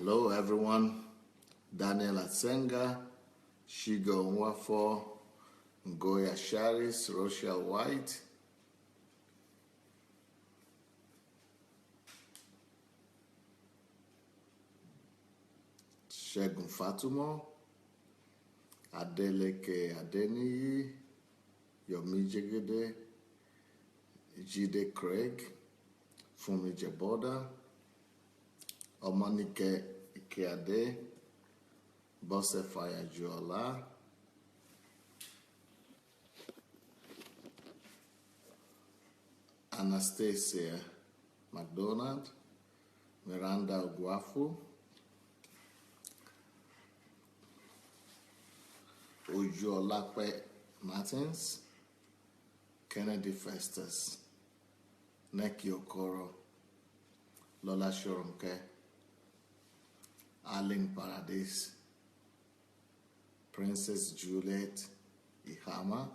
Hello everyone, Daniel Atsenga, Shigo Nwafo, Ngoya Sharis, Rochelle White, Shegun Fatumo, Adeleke Adeniyi, Yomi Jegede, Jide Craig, Fumi Jeboda, Omonike Ikeade, Bose Fayajuola, Anastasia McDonald, Miranda Oguafu, Ujolape Martins, Kennedy Festus, Neki Okoro, Lola Shorumke, Arlene Paradis, Princess Juliet Ihama,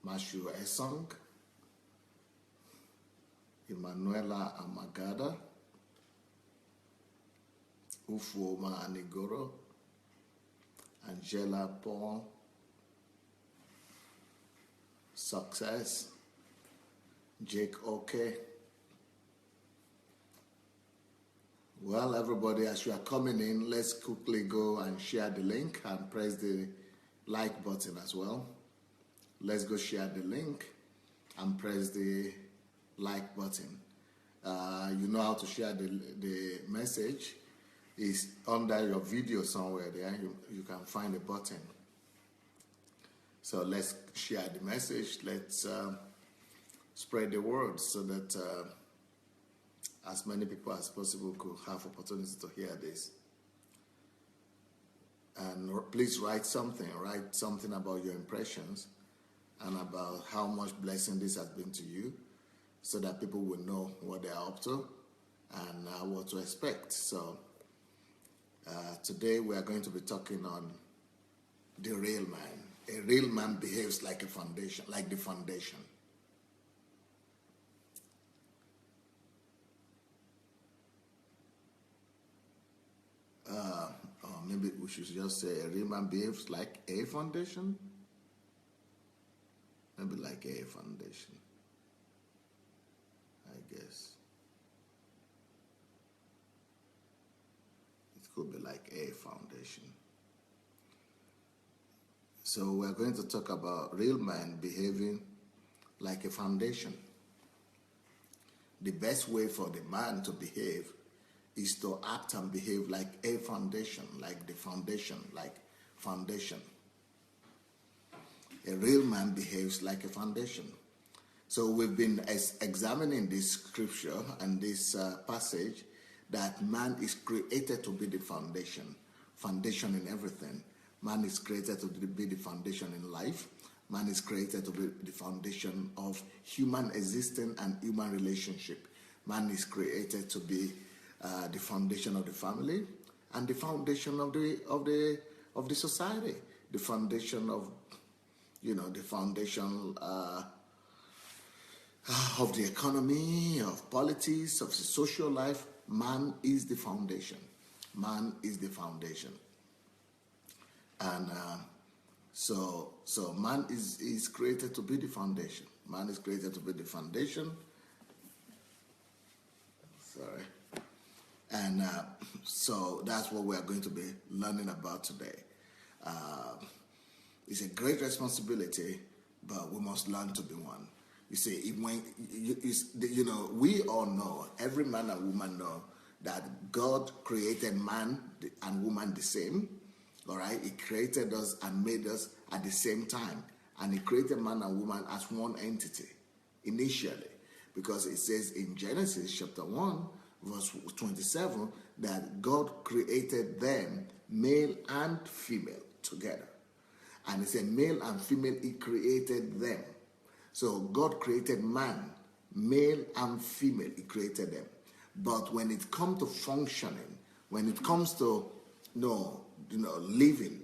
Mashu Esong, Emanuela Amagada, Ufuoma Anigoro, Angela Paul, Success, Jake Oke. Well, everybody, as you are coming in, let's quickly go and share the link and press the like button as well. Let's go share the link and press the like button. You know how to share the message. It's under your video somewhere there. You can find a button. So let's share the message. Let's spread the word so that as many people as possible could have opportunity to hear this. And please write something about your impressions and about how much blessing this has been to you, so that people will know what they are up to and what to expect. So today we are going to be talking on the real man. A real man behaves like a foundation, like the foundation. Or maybe we should just say a real man behaves like a foundation. Maybe like a foundation, I guess. It could be like a foundation. So we're going to talk about real man behaving like a foundation. The best way for the man to behave is to act and behave like a foundation, like the foundation, like foundation. A real man behaves like a foundation. So we've been examining this scripture and this passage that man is created to be the foundation in everything. Man is created to be the foundation in life. Man is created to be the foundation of human existence and human relationship. Man is created to be the foundation of the family and the foundation of the society, the foundation of the foundation of the economy, of politics, of the social life. Man is the foundation. Man is the foundation. And so man is created to be the foundation. Man is created to be the foundation. Sorry. And so that's what we are going to be learning about today. It's a great responsibility, but we must learn to be one. You see, when we all know, every man and woman know that God created man and woman the same. All right, He created us and made us at the same time, and He created man and woman as one entity initially, because it says in Genesis chapter 1, verse 27, that God created them male and female together. And it said male and female, He created them. So God created man, male and female, He created them. But when it comes to functioning, when it comes to living,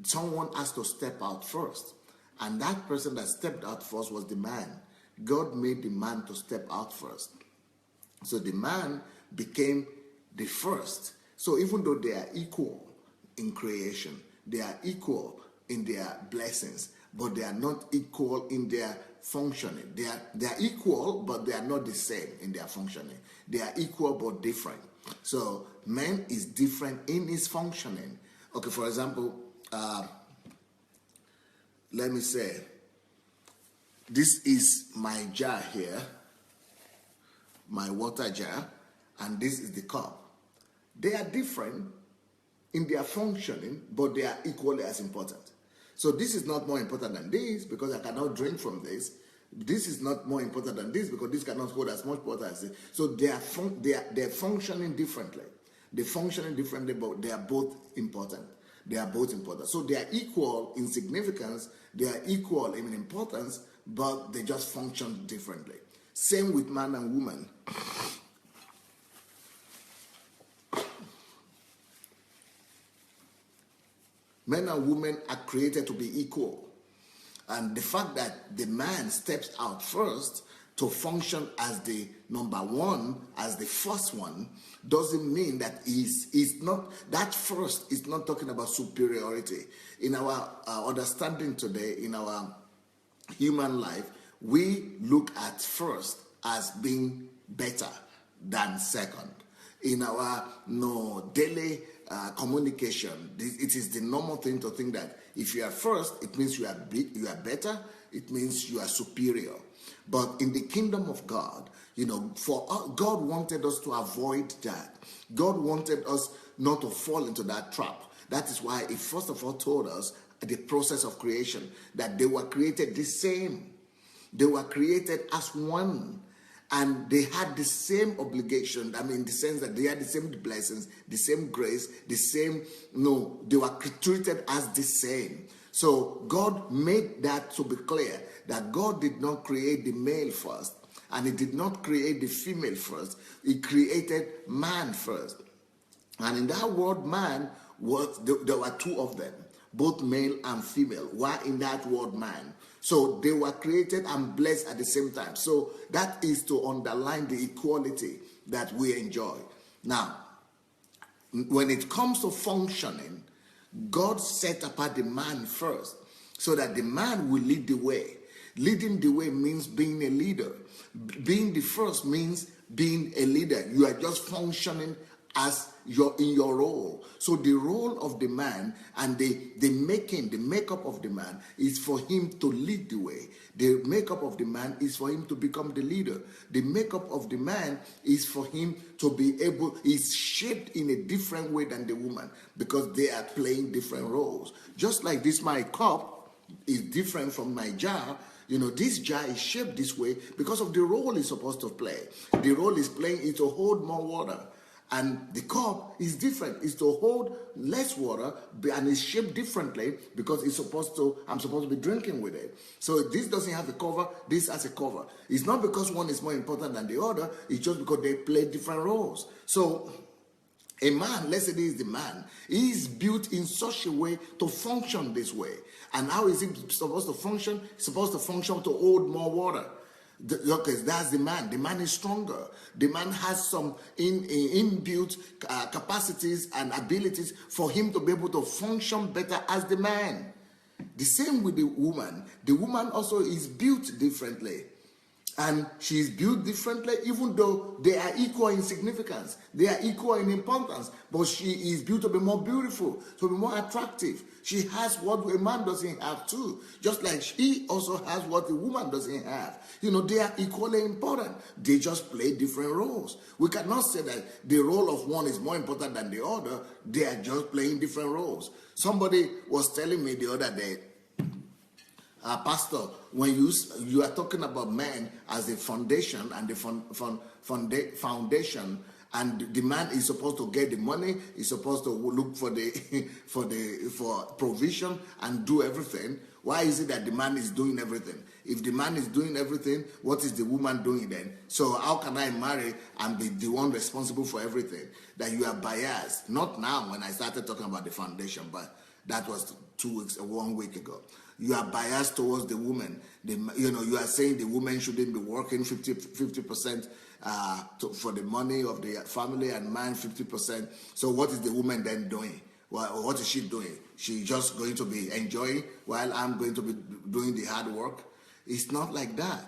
someone has to step out first. And that person that stepped out first was the man. God made the man to step out first. So the man became the first. So even though they are equal in creation, they are equal in their blessings, but they are not equal in their functioning. They are equal, but they are not the same in their functioning. They are equal but different. So man is different in his functioning. Okay, for example, let me say, this is my jar here, my water jar, and this is the cup. They are different in their functioning, but they are equally as important. So this is not more important than this because I cannot drink from this. This is not more important than this because this cannot hold as much water as this. So they're functioning differently. They're functioning differently, but they are both important. They are both important. So they are equal in significance. They are equal in importance, but they just function differently. Same with man and woman. Men and women are created to be equal. And the fact that the man steps out first to function as the number one, as the first one, doesn't mean that he's not, that first is not talking about superiority. In our understanding today, in our human life, we look at first as being better than second. In our daily communication, it is the normal thing to think that if you are first, it means you are better, it means you are superior. But in the kingdom of God, God wanted us to avoid that. God wanted us not to fall into that trap. That is why he first of all told us the process of creation, that they were created the same. They were created as one. And they had the same obligation, in the sense that they had the same blessings, the same grace, the same, they were treated as the same. So God made that to be clear, that God did not create the male first, and he did not create the female first. He created man first. And in that word man, there were two of them, both male and female, were in that word man. So they were created and blessed at the same time. So that is to underline the equality that we enjoy. Now, when it comes to functioning, God set apart the man first so that the man will lead the way. Leading the way means being a leader. Being the first means being a leader. You are just functioning as in your role. So the role of the man and the makeup of the man is for him to lead the way. The makeup of the man is for him to become the leader. The makeup of the man is for him to be able, is shaped in a different way than the woman because they are playing different roles. Just like this, my cup is different from my jar. This jar is shaped this way because of the role it's supposed to play. The role is playing is to hold more water. And the cup is different. It's to hold less water and it's shaped differently because I'm supposed to be drinking with it. So this doesn't have a cover, this has a cover. It's not because one is more important than the other, it's just because they play different roles. So a man, let's say this is the man, he is built in such a way to function this way. And how is he supposed to function? He's supposed to function to hold more water. Okay, that's the man. The man is stronger. The man has some inbuilt capacities and abilities for him to be able to function better as the man. The same with the woman. The woman also is built differently. And she is built differently, even though they are equal in significance. They are equal in importance. But she is built to be more beautiful, to be more attractive. She has what a man doesn't have too. Just like she also has what a woman doesn't have. They are equally important. They just play different roles. We cannot say that the role of one is more important than the other. They are just playing different roles. Somebody was telling me the other day, Pastor, when you are talking about man as a foundation and the foundation, and the man is supposed to get the money, is supposed to look for for provision and do everything. Why is it that the man is doing everything? If the man is doing everything, what is the woman doing then? So how can I marry and be the one responsible for everything? That you are biased. Not now when I started talking about the foundation, but that was 1 week ago. You are biased towards the woman. You are saying the woman shouldn't be working 50% for the money of the family, and man 50%. So what is the woman then doing? Well, what is she doing? She's just going to be enjoying while I'm going to be doing the hard work? It's not like that.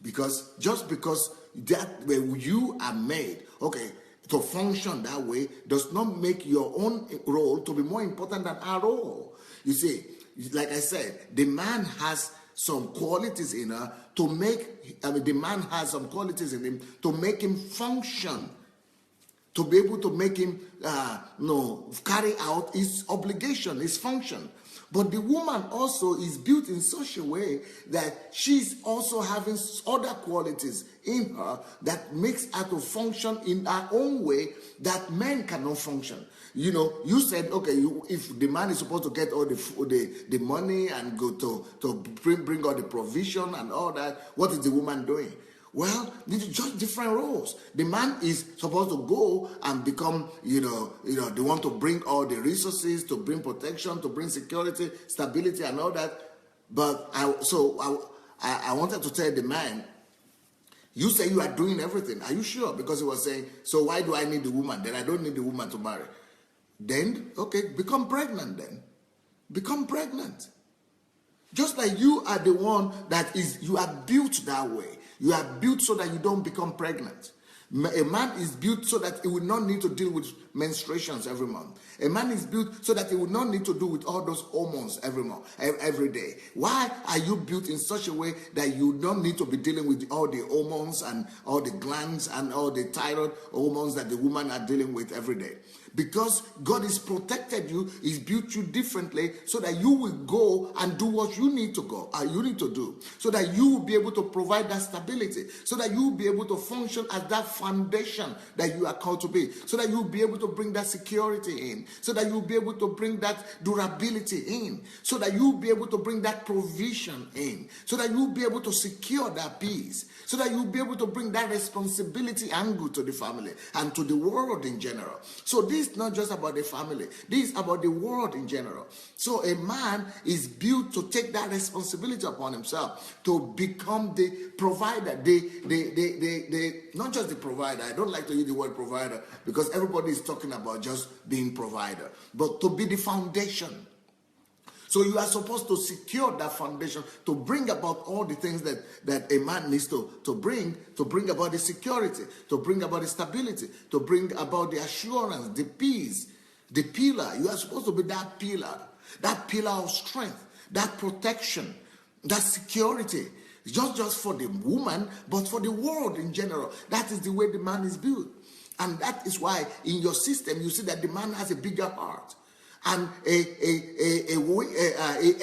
Because just because that way you are made, okay, to function that way does not make your own role to be more important than our role. You see, like I said, the man has some qualities in her to make, the man has some qualities in him to make him function, to be able to make him carry out his obligation, his function. But the woman also is built in such a way that she's also having other qualities in her that makes her to function in her own way that men cannot function. You said, okay, if the man is supposed to get all the money and go to bring all the provision and all that, what is the woman doing? Well, these are just different roles. The man is supposed to go and become, they want to bring all the resources, to bring protection, to bring security, stability, and all that. But I wanted to tell the man, you say you are doing everything. Are you sure? Because he was saying, so why do I need the woman? Then I don't need the woman to marry. Then, okay, become pregnant then. Become pregnant. Just like you are the one you are built that way. You are built so that you don't become pregnant. A man is built so that he will not need to deal with menstruations every month. A man is built so that he will not need to do with all those hormones every day. Why are you built in such a way that you don't need to be dealing with all the hormones and all the glands and all the thyroid hormones that the women are dealing with every day? Because God has protected you, He's built you differently so that you will go and do what you need to go, you need to do, so that you will be able to provide that stability, so that you will be able to function as that foundation that you are called to be, so that you will be able to bring that security in, so that you will be able to bring that durability in, so that you will be able to bring that provision in, so that you will be able to secure that peace, so that you will be able to bring that responsibility angle to the family and to the world in general. So this is not just about the family. This is about the world in general. So a man is built to take that responsibility upon himself, to become the provider, not just the provider. I don't like to use the word provider because everybody is talking about just being provider, but to be the foundation. So you are supposed to secure that foundation, to bring about all the things that a man needs to bring about the security, to bring about the stability, to bring about the assurance, the peace, the pillar. You are supposed to be that pillar of strength, that protection, that security. Just for the woman, but for the world in general. That is the way the man is built. And that is why in your system you see that the man has a bigger heart and a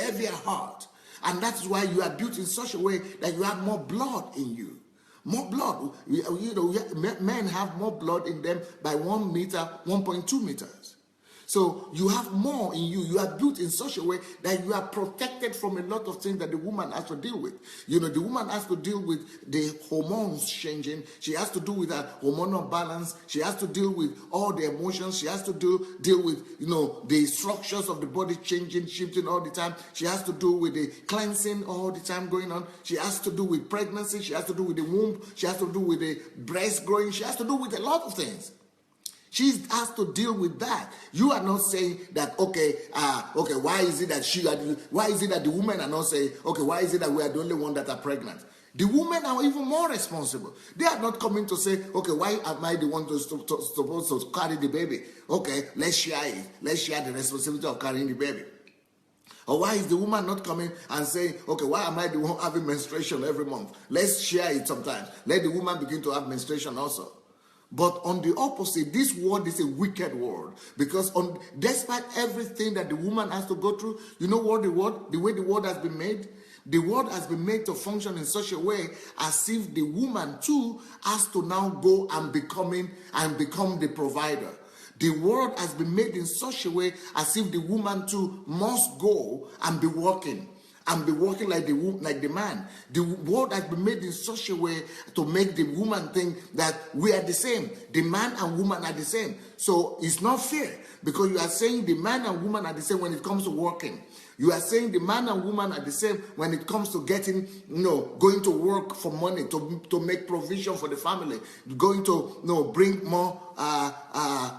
heavier heart. And that's why you are built in such a way that you have more blood in you. More blood. Men have more blood in them by 1 meter, 1.2 meters. So you have more in you. You are built in such a way that you are protected from a lot of things that the woman has to deal with. The woman has to deal with the hormones changing. She has to do with her hormonal balance. She has to deal with all the emotions. She has to deal with, the structures of the body changing, shifting all the time. She has to do with the cleansing all the time going on. She has to do with pregnancy. She has to do with the womb. She has to do with the breast growing. She has to do with a lot of things. She has to deal with that. You are not saying that, why is it that the women are not saying, why is it that we are the only one that are pregnant? The women are even more responsible. They are not coming to say, why am I the one supposed to carry the baby? Let's share it. Let's share the responsibility of carrying the baby. Or why is the woman not coming and saying, why am I the one having menstruation every month? Let's share it sometimes. Let the woman begin to have menstruation also. But on the opposite, this world is a wicked world. Because despite everything that the woman has to go through, you know what the way the world has been made? The world has been made to function in such a way as if the woman too has to now go and become the provider. The world has been made in such a way as if the woman too must go and be working. And be working like the man. The world has been made in such a way to make the woman think that we are the same. The man and woman are the same. So it's not fair because you are saying the man and woman are the same when it comes to working. You are saying the man and woman are the same when it comes to getting, going to work for money, to make provision for the family, going to, bring more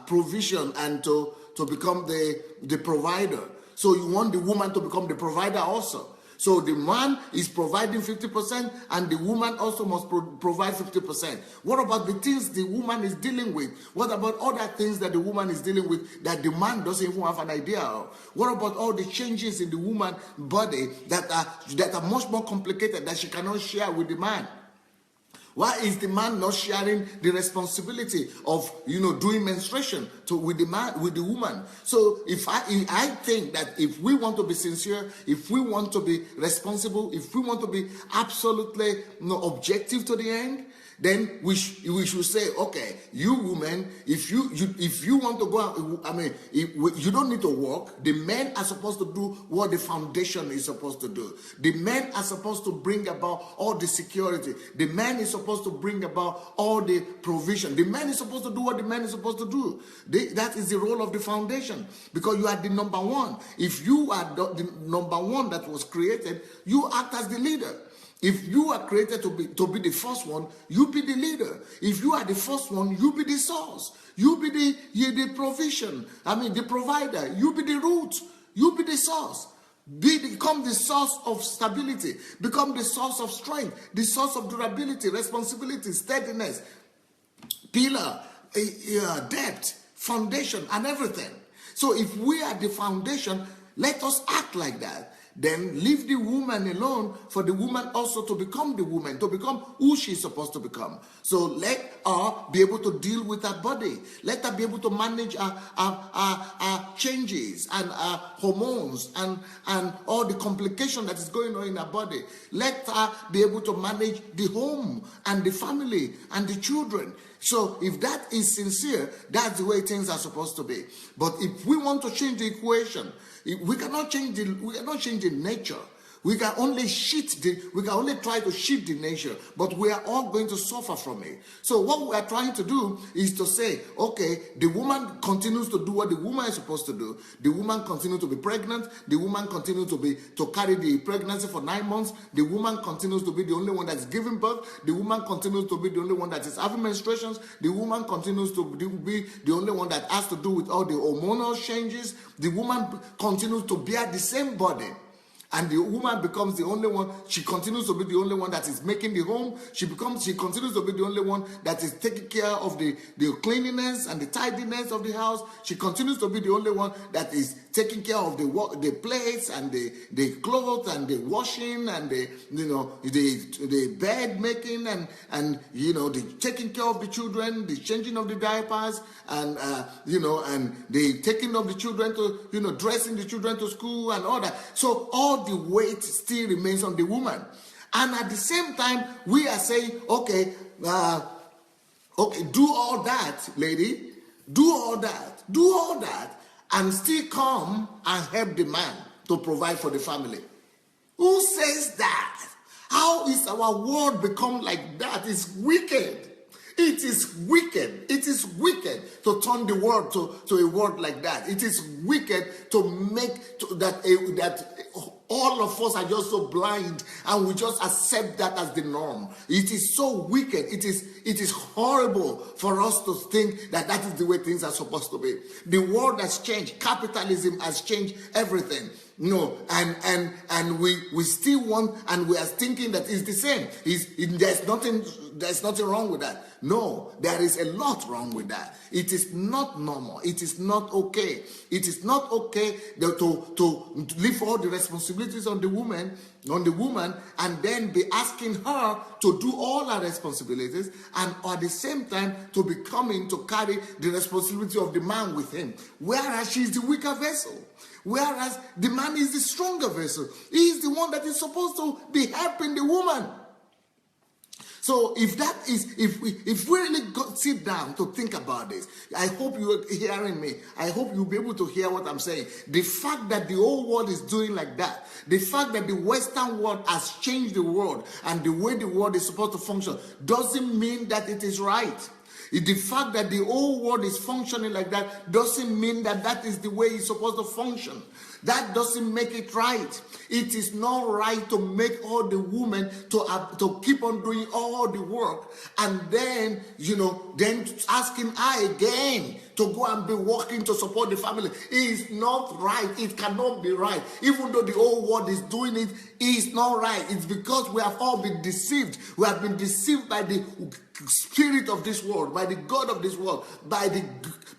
provision and to become the provider. So you want the woman to become the provider also. So the man is providing 50% and the woman also must provide 50%. What about the things the woman is dealing with? What about other things that the woman is dealing with that the man doesn't even have an idea of? What about all the changes in the woman's body that are much more complicated that she cannot share with the man? Why is the man not sharing the responsibility of doing menstruation with the woman? So if I think that if we want to be sincere, if we want to be responsible, if we want to be absolutely objective to the end, then we should say, okay, you women, if you want to go out, you don't need to work. The men are supposed to do what the foundation is supposed to do. The men are supposed to bring about all the security. The man is supposed to bring about all the provision. The man is supposed to do what the man is supposed to do. That is the role of the foundation, because you are the number one. If you are the number one that was created, you act as the leader. If you are created to be the first one, you be the leader. If you are the first one, you be the source. You be the provision. The provider. You be the root. You be the source. Become the source of stability. Become the source of strength. The source of durability, responsibility, steadiness, pillar, depth, foundation, and everything. So if we are the foundation, let us act like that. Then leave the woman alone for the woman also to become the woman, to become who she's supposed to become. So let her be able to deal with her body. Let her be able to manage her changes and hormones and all the complication that is going on in her body. Let her be able to manage the home and the family and the children. So if that is sincere, that's the way things are supposed to be. But if we want to change the equation, we cannot change the nature. We can only try to shift the nature, but we are all going to suffer from it. So what we are trying to do is to say, okay, the woman continues to do what the woman is supposed to do. The woman continues to be pregnant. The woman continues to carry the pregnancy for 9 months. The woman continues to be the only one that is giving birth. The woman continues to be the only one that is having menstruations. The woman continues to be the only one that has to do with all the hormonal changes. The woman continues to bear the same body. And the woman becomes the only one. She continues to be the only one that is making the home. She continues to be the only one that is taking care of the cleanliness and the tidiness of the house. She continues to be the only one that is taking care of the plates and the clothes and the washing and the bed making and the taking care of the children, the changing of the diapers and the taking of the children to dressing the children to school and all that. So all the weight still remains on the woman. And at the same time, we are saying, okay, do all that, lady, do all that, and still come and help the man to provide for the family. Who says that? How is our world become like that? It's wicked. It is wicked. It is wicked to turn the world to a world like that. It is wicked to make that all of us are just so blind and we just accept that as the norm. It is so wicked. It is horrible for us to think that is the way things are supposed to be. The world has changed. Capitalism has changed everything. No, and we still want, and we are thinking that it's the same. There's nothing wrong with that. No, there is a lot wrong with that. It is not normal. It is not okay. It is not okay to leave all the responsibilities on the woman, and then be asking her to do all her responsibilities, and at the same time to be coming to carry the responsibility of the man with him, whereas she is the weaker vessel. Whereas the man is the stronger vessel. He is the one that is supposed to be helping the woman. So if we really sit down to think about this, I hope you are hearing me. I hope you'll be able to hear what I'm saying. The fact that the whole world is doing like that, the fact that the Western world has changed the world and the way the world is supposed to function doesn't mean that it is right. The fact that the whole world is functioning like that doesn't mean that is the way it's supposed to function. That doesn't make it right. It is not right to make all the women to keep on doing all the work and then, then asking I again to go and be working to support the family. It is not right. It cannot be right. Even though the whole world is doing it, it's not right. It's because we have all been deceived. We have been deceived by the spirit of this world, by the God of this world, by the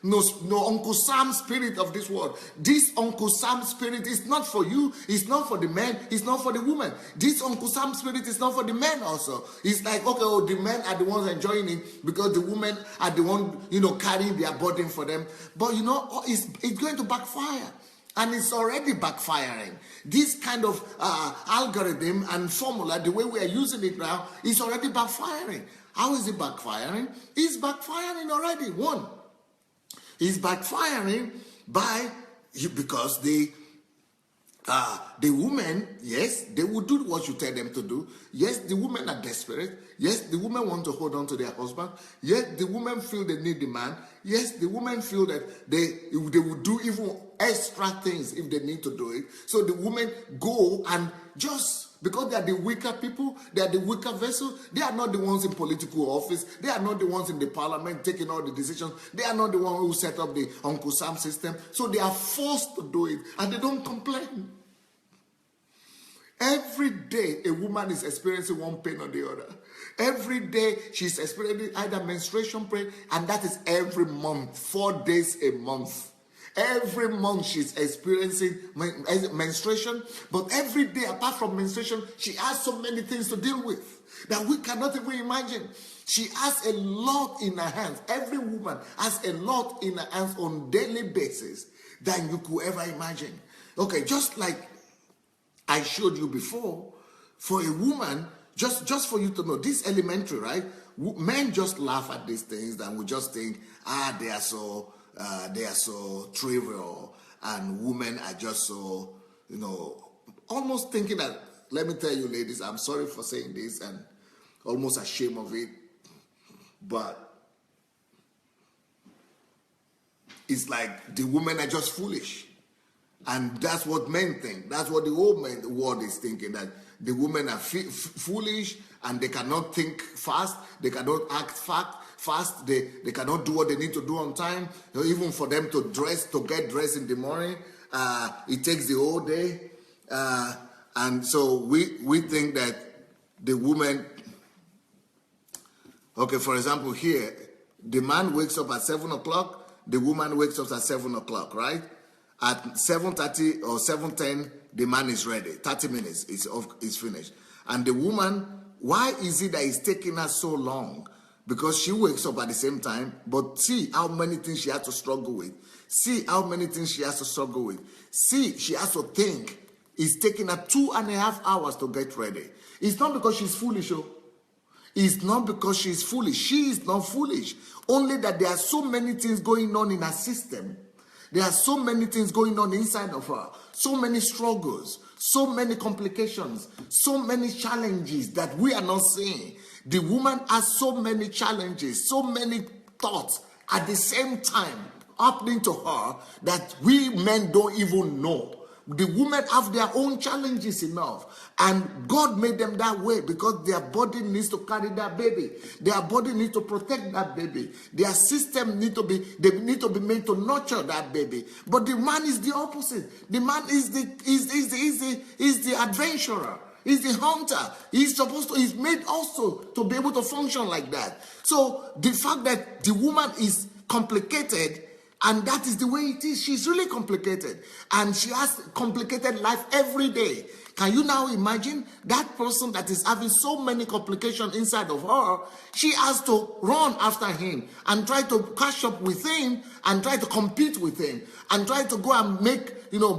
Uncle Sam spirit of this world. This Uncle Sam spirit is not for you. It's not for the men. It's not for the women. This Uncle Sam spirit is not for the men also. It's like, okay, the men are the ones enjoying it because the women are the one, carrying their burden for them. But it's going to backfire. And it's already backfiring. This kind of algorithm and formula, the way we are using it now, is already backfiring. How is it backfiring? It's backfiring already. One, it's backfiring because the women, yes, they will do what you tell them to do. Yes, the women are desperate. Yes, the women want to hold on to their husband. Yes, the women feel they need the man. Yes, the women feel that they will do even extra things if they need to do it. So the women go and just, because they are the weaker people, they are the weaker vessel, they are not the ones in political office, they are not the ones in the parliament taking all the decisions, they are not the ones who set up the Uncle Sam system. So they are forced to do it and they don't complain. Every day a woman is experiencing one pain or the other. Every day she's experiencing either menstruation pain, and that is every month, 4 days a month. Every month she's experiencing menstruation, but every day apart from menstruation, she has so many things to deal with that we cannot even imagine. She has a lot in her hands. Every woman has a lot in her hands on a daily basis than you could ever imagine. Okay, just like I showed you before, for a woman, just for you to know, this elementary, right? Men just laugh at these things and we just think, they are so trivial, and women are just so, almost thinking that, let me tell you ladies, I'm sorry for saying this and almost ashamed of it, but it's like the women are just foolish. And that's what men think. That's what the whole world is thinking, that the women are foolish and they cannot think fast, they cannot act fast, they cannot do what they need to do on time. Even for them to get dressed in the morning, it takes the whole day. And so we think that the woman, okay, for example here, the man wakes up at 7 o'clock, the woman wakes up at 7 o'clock, right? At 7:30 or 7:10, the man is ready. 30 minutes is finished. And the woman, why is it that it's taking her so long? Because she wakes up at the same time, but see how many things she has to struggle with. See how many things she has to struggle with. See, she has to think. It's taking her 2.5 hours to get ready. It's not because she's foolish, oh. It's not because she's foolish. She is not foolish. Only that there are so many things going on in her system. There are so many things going on inside of her, so many struggles, so many complications, so many challenges that we are not seeing. The woman has so many challenges, so many thoughts at the same time happening to her that we men don't even know. The women have their own challenges enough, and God made them that way because their body needs to carry that baby. Their body needs to protect that baby. Their system need to be made to nurture that baby. But the man is the opposite. The man is the adventurer. He's the hunter. He's made also to be able to function like that. So the fact that the woman is complicated, and that is the way it is. She's really complicated. And she has complicated life every day. Can you now imagine that person that is having so many complications inside of her? She has to run after him and try to catch up with him and try to compete with him and try to go and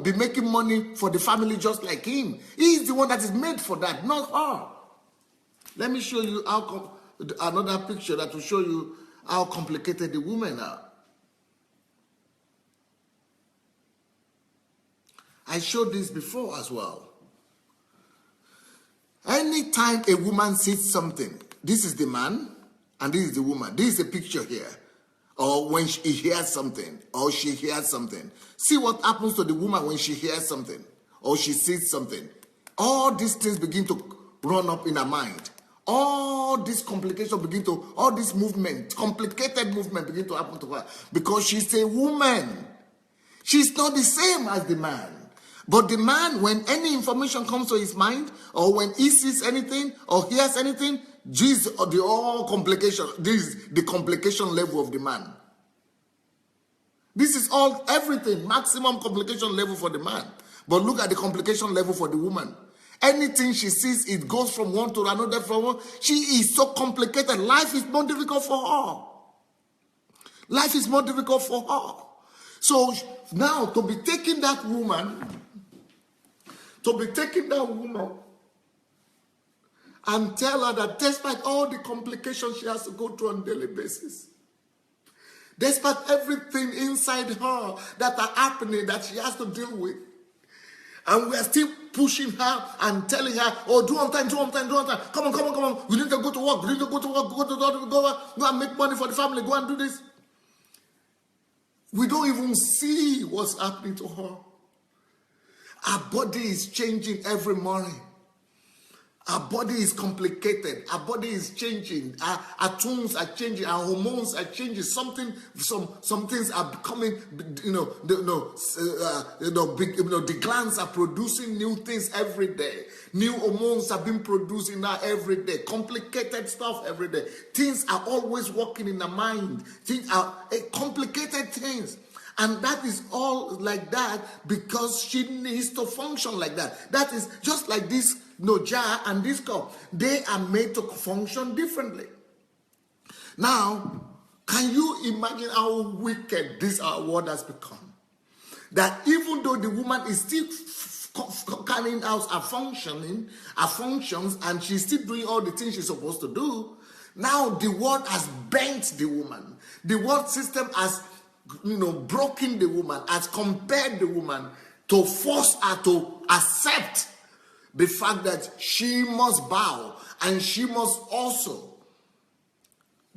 be making money for the family just like him. He's the one that is made for that, not her. Let me show you another picture that will show you how complicated the women are. I showed this before as well. Anytime a woman sees something, this is the man and this is the woman. This is the picture here or when he hears something, or she hears something. See what happens to the woman when she hears something, or she sees something. All these things begin to run up in her mind. All these complications begin to, all this movement, complicated movement begin to happen to her. Because she's a woman. She's not the same as the man. But the man, when any information comes to his mind, or when he sees anything, or hears anything, this the all complication. This is the complication level of the man. This is all, everything, maximum complication level for the man. But look at the complication level for the woman. Anything she sees, it goes from one to another. From one. She is so complicated. Life is more difficult for her. Life is more difficult for her. So now to be taking that woman, and tell her that despite all the complications she has to go through on a daily basis, despite everything inside her that are happening that she has to deal with, and we are still pushing her and telling her, oh, do on time. Come on. We need to go to work. Go and make money for the family. Go and do this. We don't even see what's happening to her. Our body is changing every morning. Our body is complicated. Our body is changing. Our tones are changing. Our hormones are changing. Some things are becoming, the glands are producing new things every day. New hormones are being produced in our every day. Complicated stuff every day. Things are always working in the mind. Things are complicated things. And that is all like that because she needs to function like that. That is just like this jar and this cup. They are made to function differently. Now, can you imagine how wicked this our world has become? That even though the woman is still carrying out her functions, and she's still doing all the things she's supposed to do, now the world has bent the woman. The world system has broken the woman, has compared the woman to force her to accept the fact that she must bow and she must also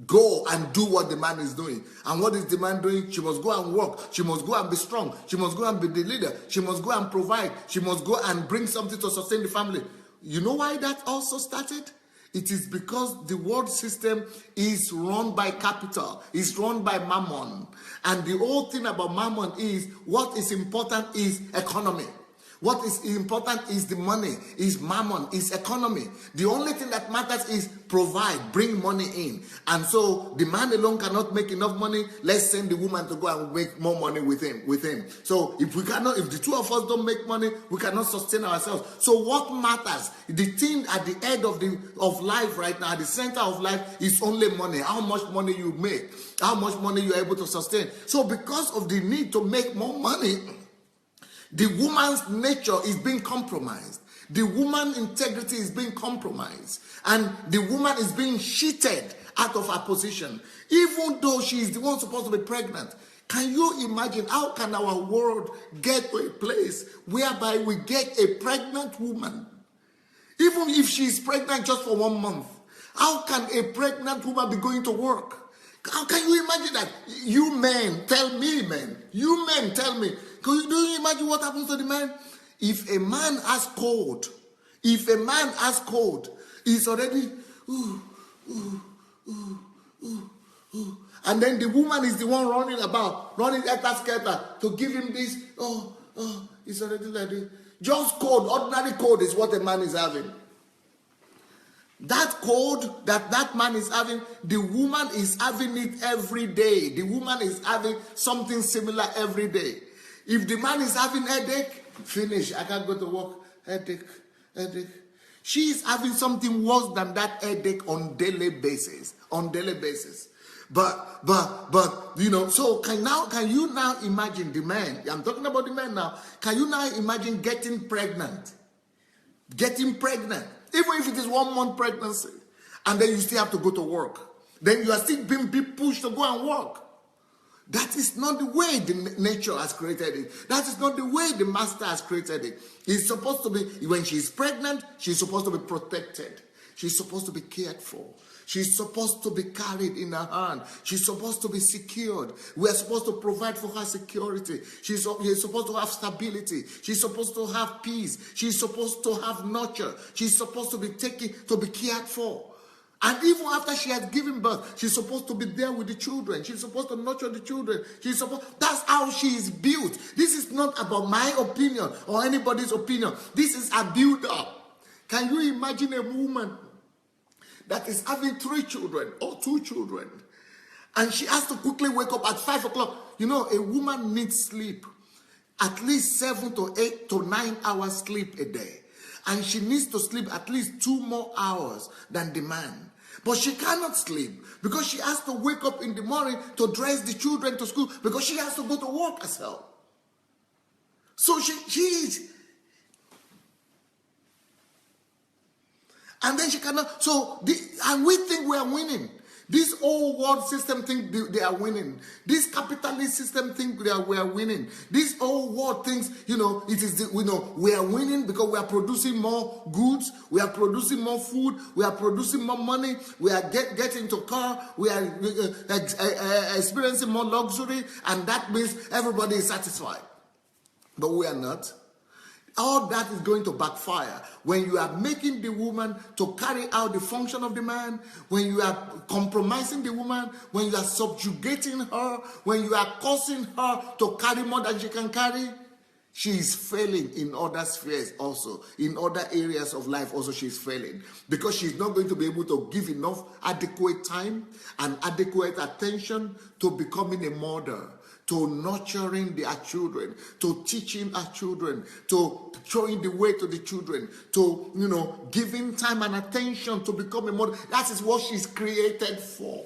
go and do what the man is doing. And what is the man doing? She must go and work. She must go and be strong. She must go and be the leader. She must go and provide. She must go and bring something to sustain the family. You know why that also started? It is because the world system is run by capital, is run by mammon. And the whole thing about mammon is what is important is economy. What is important is the money, is mammon, is economy. The only thing that matters is provide, bring money in. And so the man alone cannot make enough money. Let's send the woman to go and make more money with him. So if the two of us don't make money, we cannot sustain ourselves. So what matters? The thing at the end of life right now, at the center of life is only money. How much money you make, how much money you're able to sustain. So because of the need to make more money, the woman's nature is being compromised. The woman's integrity is being compromised. And the woman is being cheated out of her position. Even though she is the one supposed to be pregnant. Can you imagine how can our world get to a place whereby we get a pregnant woman? Even if she is pregnant just for 1 month. How can a pregnant woman be going to work? How can you imagine that? You men, tell me, men. You men, tell me. Do you imagine what happens to the man? If a man has cold, he's already, and then the woman is the one running skelter to give him this, it's already like this. Just cold, ordinary cold is what a man is having. That cold that man is having, the woman is having it every day. The woman is having something similar every day. If the man is having headache, finish. I can't go to work. Headache. She is having something worse than that headache on daily basis. But so can you now imagine the man? I'm talking about the man now. Can you now imagine getting pregnant? Even if it is 1 month pregnancy, and then you still have to go to work. Then you are still being pushed to go and work. That is not the way the nature has created it. That is not the way the master has created it. It's supposed to be, when she's pregnant, she's supposed to be protected. She's supposed to be cared for. She's supposed to be carried in her hand. She's supposed to be secured. We are supposed to provide for her security. She's supposed to have stability. She's supposed to have peace. She's supposed to have nurture. She's supposed to be cared for. And even after she has given birth, she's supposed to be there with the children. She's supposed to nurture the children. That's how she is built. This is not about my opinion or anybody's opinion. This is a build-up. Can you imagine a woman that is having 3 children or 2 children, and she has to quickly wake up at 5 o'clock? You know, a woman needs sleep. At least 7 to 8 to 9 hours sleep a day. And she needs to sleep at least 2 more hours than the man. But she cannot sleep because she has to wake up in the morning to dress the children to school because she has to go to work as well. So she is. And then she cannot. And we think we are winning. This old world system think they are winning. This capitalist system think we are winning. This old world thinks, we are winning because we are producing more goods, we are producing more food, we are producing more money, we are getting to car, we are experiencing more luxury, and that means everybody is satisfied. But we are not. All that is going to backfire when you are making the woman to carry out the function of the man, when you are compromising the woman, when you are subjugating her, when you are causing her to carry more than she can carry. She is failing in other spheres also. In other areas of life also she is failing. Because she is not going to be able to give enough adequate time and adequate attention to becoming a mother, to nurturing our children, to teaching our children, to showing the way to the children, to, giving time and attention to become a mother. That is what she's created for.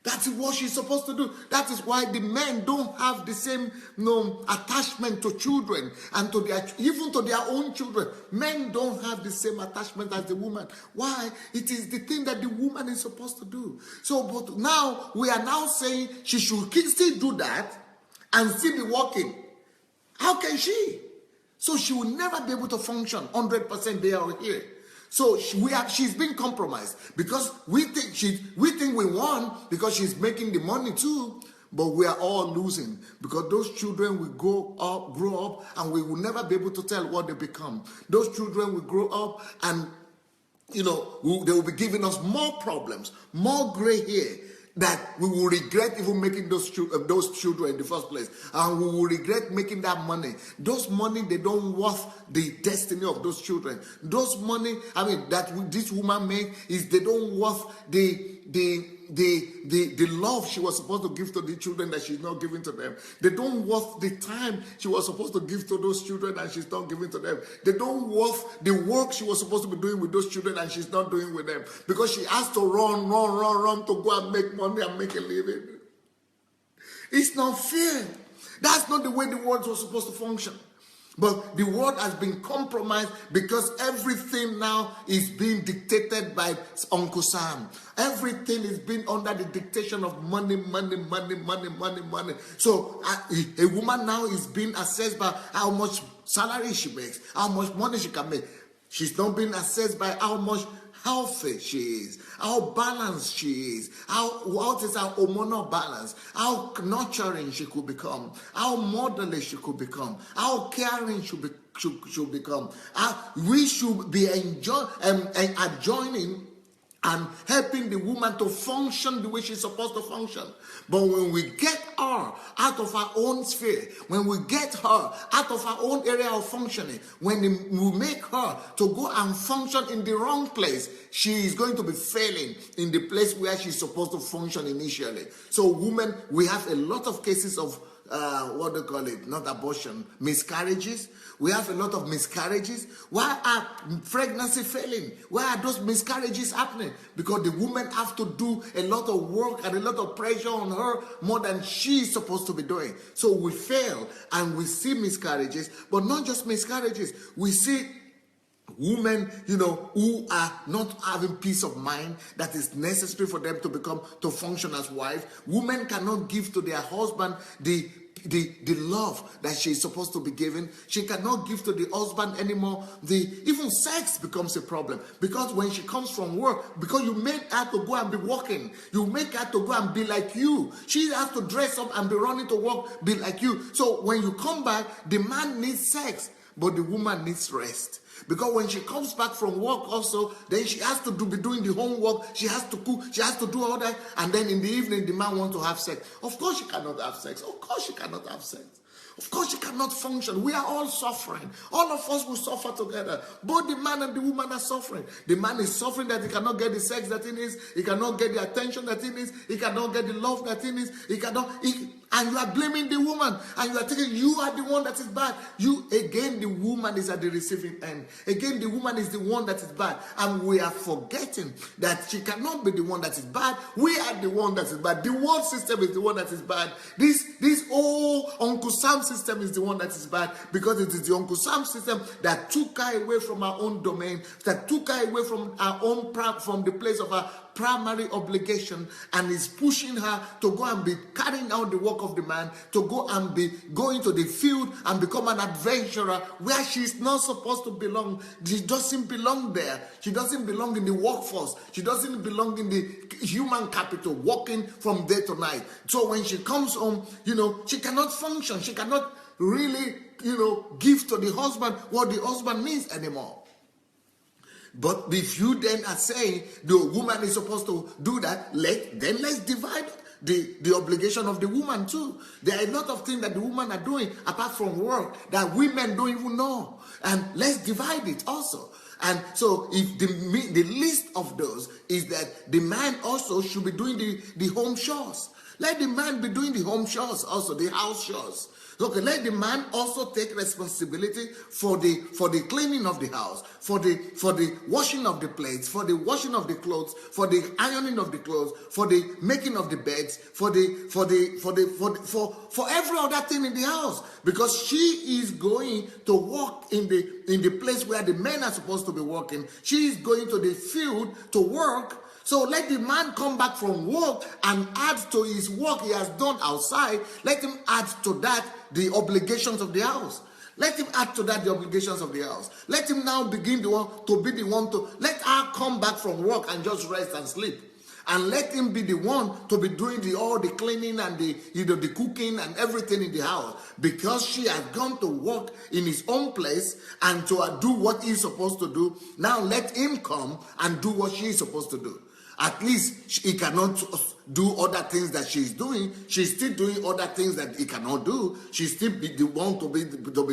That is what she's supposed to do. That is why the men don't have the same attachment to children and even to their own children. Men don't have the same attachment as the woman. Why? It is the thing that the woman is supposed to do. So, but now we are now saying she should still do that and still be working. How can she? So she will never be able to function 100% there or here. So she's been compromised because we think we won because she's making the money too, but we are all losing because those children will grow up, and we will never be able to tell what they become. Those children will grow up and they will be giving us more problems, more gray hair, that we will regret even making those children in the first place, and we will regret making that money. Those money, they don't worth the destiny of those children. Those money, that this woman made, they don't worth the love she was supposed to give to the children that she's not giving to them. They don't worth the time she was supposed to give to those children and she's not giving to them. They don't worth the work she was supposed to be doing with those children and she's not doing with them, because she has to run to go and make money and make a living. It's not fair. That's not the way the world was supposed to function. But the world has been compromised because everything now is being dictated by Uncle Sam. Everything is being under the dictation of money. So a woman now is being assessed by how much salary she makes, how much money she can make. She's not being assessed by how much healthy she is, how balanced she is, what is her hormonal balance, how nurturing she could become, how motherly she could become, how caring she should become. We should be adjoining and helping the woman to function the way she's supposed to function. But when we get her out of her own sphere, when we get her out of her own area of functioning, when we make her to go and function in the wrong place, she is going to be failing in the place where she's supposed to function initially. So women, we have a lot of cases of not abortion, miscarriages. We have a lot of miscarriages. Why are pregnancy failing? Why are those miscarriages happening? Because the women have to do a lot of work and a lot of pressure on her more than she's supposed to be doing. So we fail and we see miscarriages, but not just miscarriages. We see women, who are not having peace of mind that is necessary for them to function as wives. Women cannot give to their husband the love that she's supposed to be given. She cannot give to the husband anymore. Even sex becomes a problem, because when she comes from work, because you make her to go and be working, you make her to go and be like you. She has to dress up and be running to work, be like you. So when you come back, the man needs sex, but the woman needs rest. Because when she comes back from work also, then she has to be doing the homework, she has to cook, she has to do all that, and then in the evening the man wants to have sex. Of course she cannot have sex. Of course she cannot have sex. Of course she cannot function. We are all suffering. All of us will suffer together. Both the man and the woman are suffering. The man is suffering that he cannot get the sex that he needs. He cannot get the attention that he needs. He cannot get the love that he needs. And you are blaming the woman. And you are thinking you are the one that is bad. Again, the woman is at the receiving end. Again, the woman is the one that is bad. And we are forgetting that she cannot be the one that is bad. We are the one that is bad. The world system is the one that is bad. This whole Uncle Sam system is the one that is bad, because it is the Uncle Sam system that took her away from our own domain, that took her away from from the place of her primary obligation, and is pushing her to go and be carrying out the work of the man, to go and be going to the field and become an adventurer where she's not supposed to belong. She doesn't belong there. She doesn't belong in the workforce. She doesn't belong in the human capital, working from day to night. So when she comes home, she cannot function. She cannot really, give to the husband what the husband needs anymore. But if you then are saying the woman is supposed to do that, let's divide the obligation of the woman too. There are a lot of things that the women are doing apart from work that women don't even know. And let's divide it also. And so if the list of those is that the man also should be doing the home chores. Let the man be doing the home chores also, the house chores. Okay, let the man also take responsibility for the cleaning of the house, for the washing of the plates, for the washing of the clothes, for the ironing of the clothes, for the making of the beds, for every other thing in the house, because she is going to work in the place where the men are supposed to be working. She is going to the field to work. So let the man come back from work and add to his work he has done outside. Let him add to that the obligations of the house. Let him add to that the obligations of the house. Let him now begin to be the one to let her come back from work and just rest and sleep. And let him be the one to be doing all the cleaning and the cooking and everything in the house, because she has gone to work in his own place and to do what he's supposed to do. Now let him come and do what she is supposed to do. At least he cannot do other things that she's doing. She's still doing other things that he cannot do. She's still the one to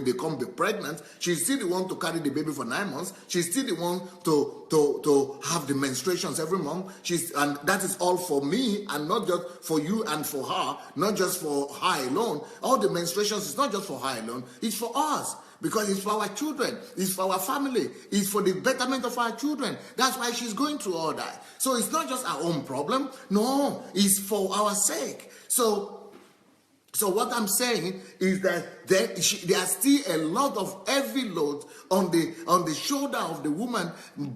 become pregnant. She's still the one to carry the baby for 9 months. She's still the one to have the menstruations every month. And that is all for me, and not just for you and for her, not just for her alone. All the menstruations is not just for her alone. It's for us. Because it's for our children, it's for our family, it's for the betterment of our children. That's why she's going through all that. So it's not just our own problem. No, it's for our sake. So what I'm saying is that there are still a lot of heavy loads on the shoulder of the woman,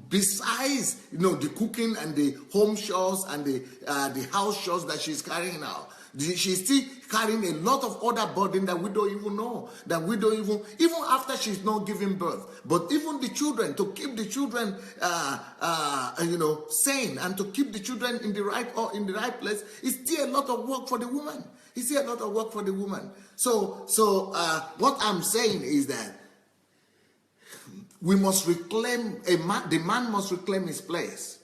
besides the cooking and the home chores and the house chores that she's carrying out. She's still carrying a lot of other burden that we don't even know, that we don't even after she's not giving birth. But even the children, to keep the children sane and to keep the children in the right place, is still a lot of work for the woman. It's still a lot of work for the woman. So what I'm saying is that we must reclaim the man must reclaim his place.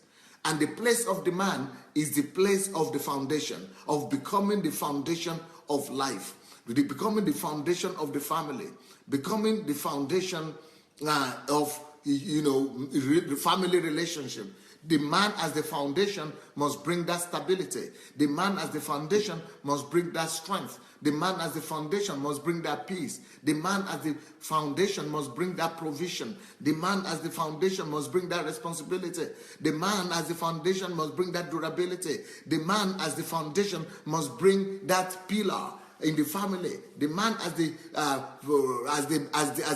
And the place of the man is the place of the foundation, of becoming the foundation of life, becoming the foundation of the family, becoming the foundation of the family relationship. The man as the foundation must bring that stability. The man as the foundation must bring that strength. The man as the foundation must bring that peace. The man as the foundation must bring that provision. The man as the foundation must bring that responsibility. The man as the foundation must bring that durability. The man as the foundation must bring that pillar in the family. The man as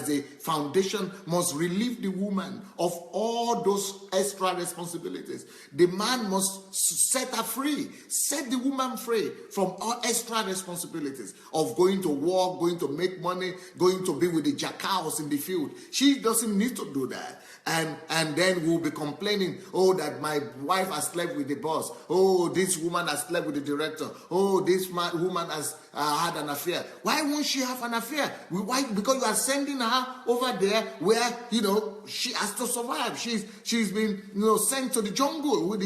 the foundation must relieve the woman of all those extra responsibilities. The man must set her free, set the woman free from all extra responsibilities of going to work, going to make money, going to be with the jackals in the field. She doesn't need to do that. And then we'll be complaining, oh, that my wife has slept with the boss. Oh, this woman has slept with the director. Oh, this woman has had an affair. Why won't she have an affair? Why? Because you are sending her over there where, she has to survive. She's been, sent to the jungle with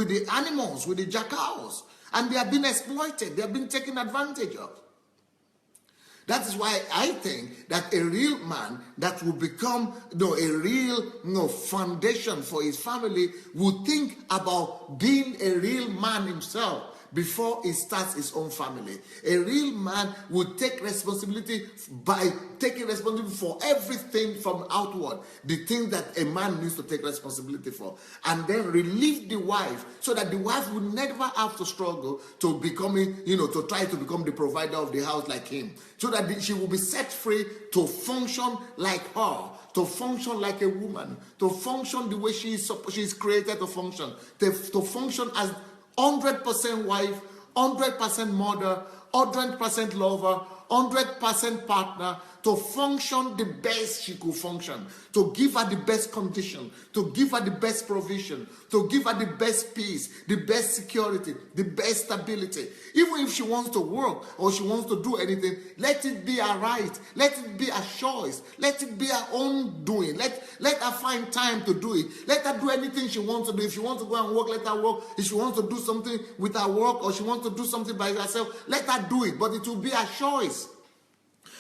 the animals, with the jackals. And they have been exploited. They have been taken advantage of. That is why I think that a real man that will become a real foundation for his family will think about being a real man himself before he starts his own family. A real man will take responsibility by taking responsibility for everything from outward, the thing that a man needs to take responsibility for, and then relieve the wife so that the wife will never have to struggle to becoming, to try to become the provider of the house like him, so that she will be set free to function like her, to function like a woman, to function the way she is created to function, to function as 100% wife, 100% mother, 100% lover, 100% partner, to function the best she could function, to give her the best condition, to give her the best provision, to give her the best peace, the best security, the best stability. Even if she wants to work or she wants to do anything, let it be her right, let it be her choice, let it be her own doing. Let her find time to do it. Let her do anything she wants to do. If she wants to go and work, let her work. If she wants to do something with her work or she wants to do something by herself, let her do it. But it will be her choice.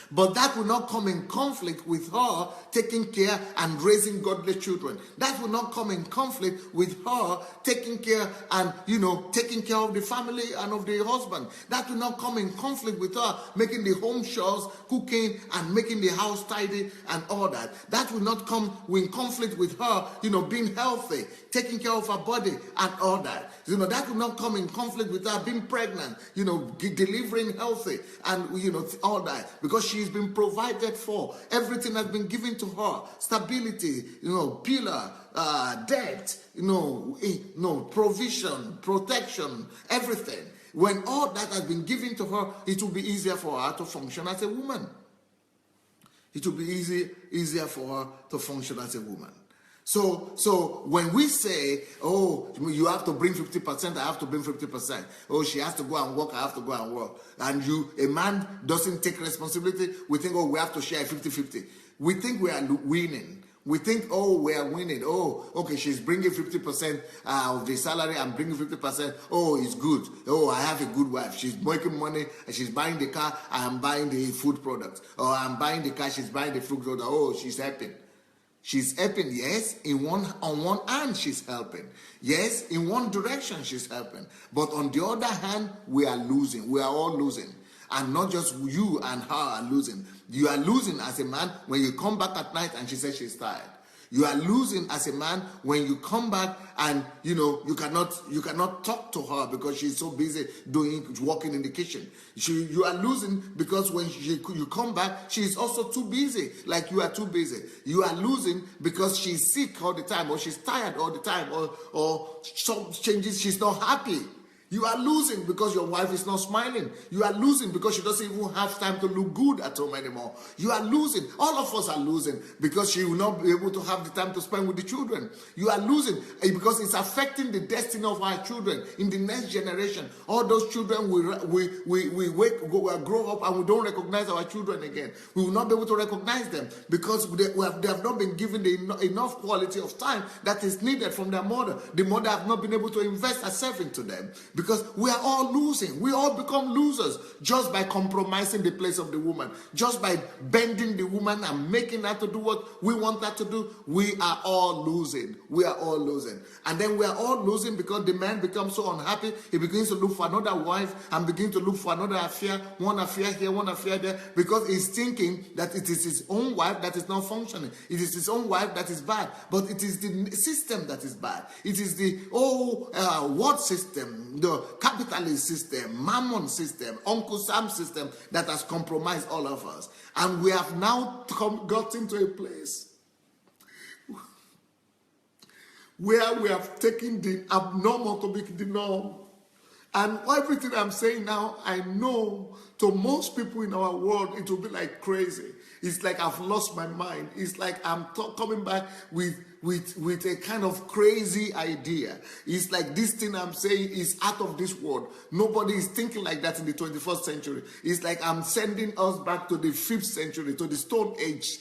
But that will not come in conflict with her taking care and raising godly children. That will not come in conflict with her taking care and, taking care of the family and of the husband. That will not come in conflict with her making the home chores, cooking and making the house tidy and all that. That will not come in conflict with her, being healthy, taking care of her body and all that. That will not come in conflict with her being pregnant, delivering healthy and, all that. Because she's been provided for. Everything has been given to her. Stability, pillar, debt, provision, protection, everything. When all that has been given to her, it will be easier for her to function as a woman. It will be easier for her to function as a woman. So when we say, oh, you have to bring 50%, I have to bring 50%. Oh, she has to go and work, I have to go and work. And a man doesn't take responsibility, we think, oh, we have to share 50-50. We think we are winning. We think, oh, we are winning. Oh, okay, she's bringing 50% of the salary. I'm bringing 50%. Oh, it's good. Oh, I have a good wife. She's making money. And she's buying the car. I'm buying the food products. Or I'm buying the car. She's buying the food products. Oh, she's helping. She's helping, yes. On one hand, she's helping. Yes, in one direction, she's helping. But on the other hand, we are losing. We are all losing. And not just you and her are losing. You are losing as a man when you come back at night and she says she's tired. You are losing as a man when you come back and you cannot talk to her because she's so busy working in the kitchen. You are losing because when you come back, she's also too busy, like you are too busy. You are losing because she's sick all the time, or she's tired all the time, or some changes, she's not happy. You are losing because your wife is not smiling. You are losing because she doesn't even have time to look good at home anymore. You are losing. All of us are losing because she will not be able to have the time to spend with the children. You are losing because it's affecting the destiny of our children in the next generation. All those children will grow up and we don't recognize our children again. We will not be able to recognize them because they have not been given enough quality of time that is needed from their mother. The mother have not been able to invest herself into them. Because we are all losing. We all become losers just by compromising the place of the woman. Just by bending the woman and making her to do what we want her to do. We are all losing. We are all losing. And then we are all losing because the man becomes so unhappy. He begins to look for another wife and begins to look for another affair. One affair here, one affair there. Because he's thinking that it is his own wife that is not functioning. It is his own wife that is bad. But it is the system that is bad. It is the whole world system, the capitalist system, Mammon system, Uncle Sam system that has compromised all of us. And we have now gotten to a place where we have taken the abnormal to be the norm. And everything I'm saying now, I know to most people in our world, it will be like crazy. It's like I've lost my mind. It's like I'm coming back with a kind of crazy idea. It's like this thing I'm saying is out of this world. Nobody is thinking like that in the 21st century. It's like I'm sending us back to the 5th century, to the Stone Age,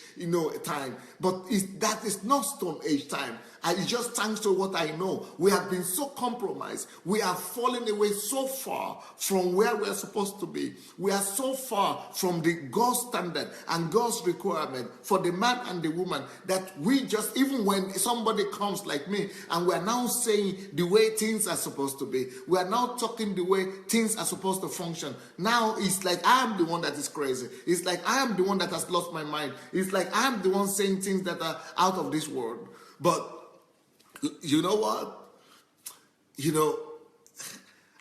time. But that is not Stone Age time. It's just thanks to what I know. We have been so compromised. We are falling away so far from where we are supposed to be. We are so far from the God's standard and God's requirement for the man and the woman that we just, even when somebody comes like me and we are now saying the way things are supposed to be, we are now talking the way things are supposed to function. Now it's like I am the one that is crazy. It's like I am the one that has lost my mind. It's like I am the one saying things that are out of this world. But you know what?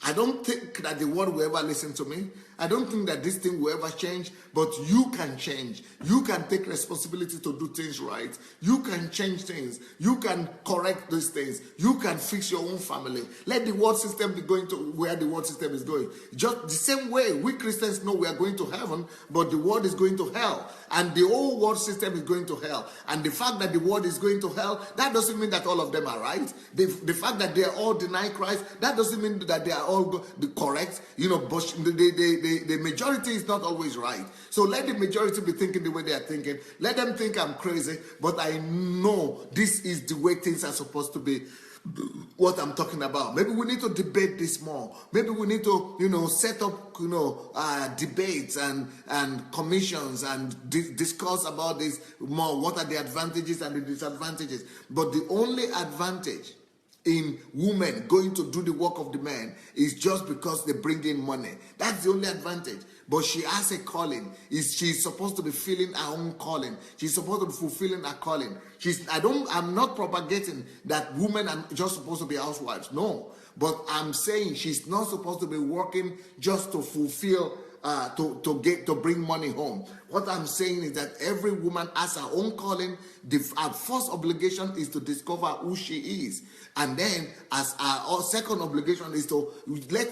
I don't think that the world will ever listen to me. I don't think that this thing will ever change, but you can change. You can take responsibility to do things right. You can change things. You can correct these things. You can fix your own family. Let the world system be going to where the world system is going. Just the same way we Christians know we are going to heaven, but the world is going to hell. And the whole world system is going to hell. And the fact that the world is going to hell, that doesn't mean that all of them are right. The fact that they are all denying Christ, that doesn't mean that they are all correct. But the majority is not always right. So let the majority be thinking the way they are thinking. Let them think I'm crazy, but I know this is the way things are supposed to be. What I'm talking about. Maybe we need to debate this more. Maybe we need to, set up, debates and commissions and discuss about this more. What are the advantages and the disadvantages? But the only advantage in women going to do the work of the man is just because they bring in money. That's the only advantage. But she has a calling. She's supposed to be feeling her own calling. She's supposed to be fulfilling her calling. I'm not propagating that women are just supposed to be housewives. No. But I'm saying she's not supposed to be working just to fulfill to bring money home. What I'm saying is that every woman has her own calling. Our first obligation is to discover who she is. And then as our second obligation is to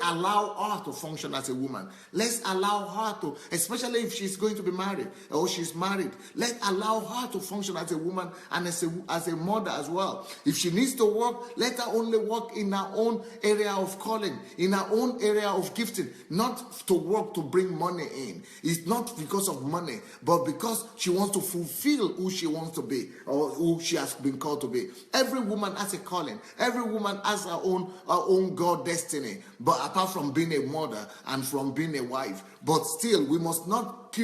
allow her to function as a woman. Let's allow her to, especially if she's going to be married or she's married, let's allow her to function as a woman and as a mother as well. If she needs to work, let her only work in her own area of calling, in her own area of gifting, not to work to bring money in. It's not because of money, but because she wants to fulfill who she wants to be or who she has been called to be. Every woman has a calling. Every woman has her own God destiny, but apart from being a mother and from being a wife. But still, we must not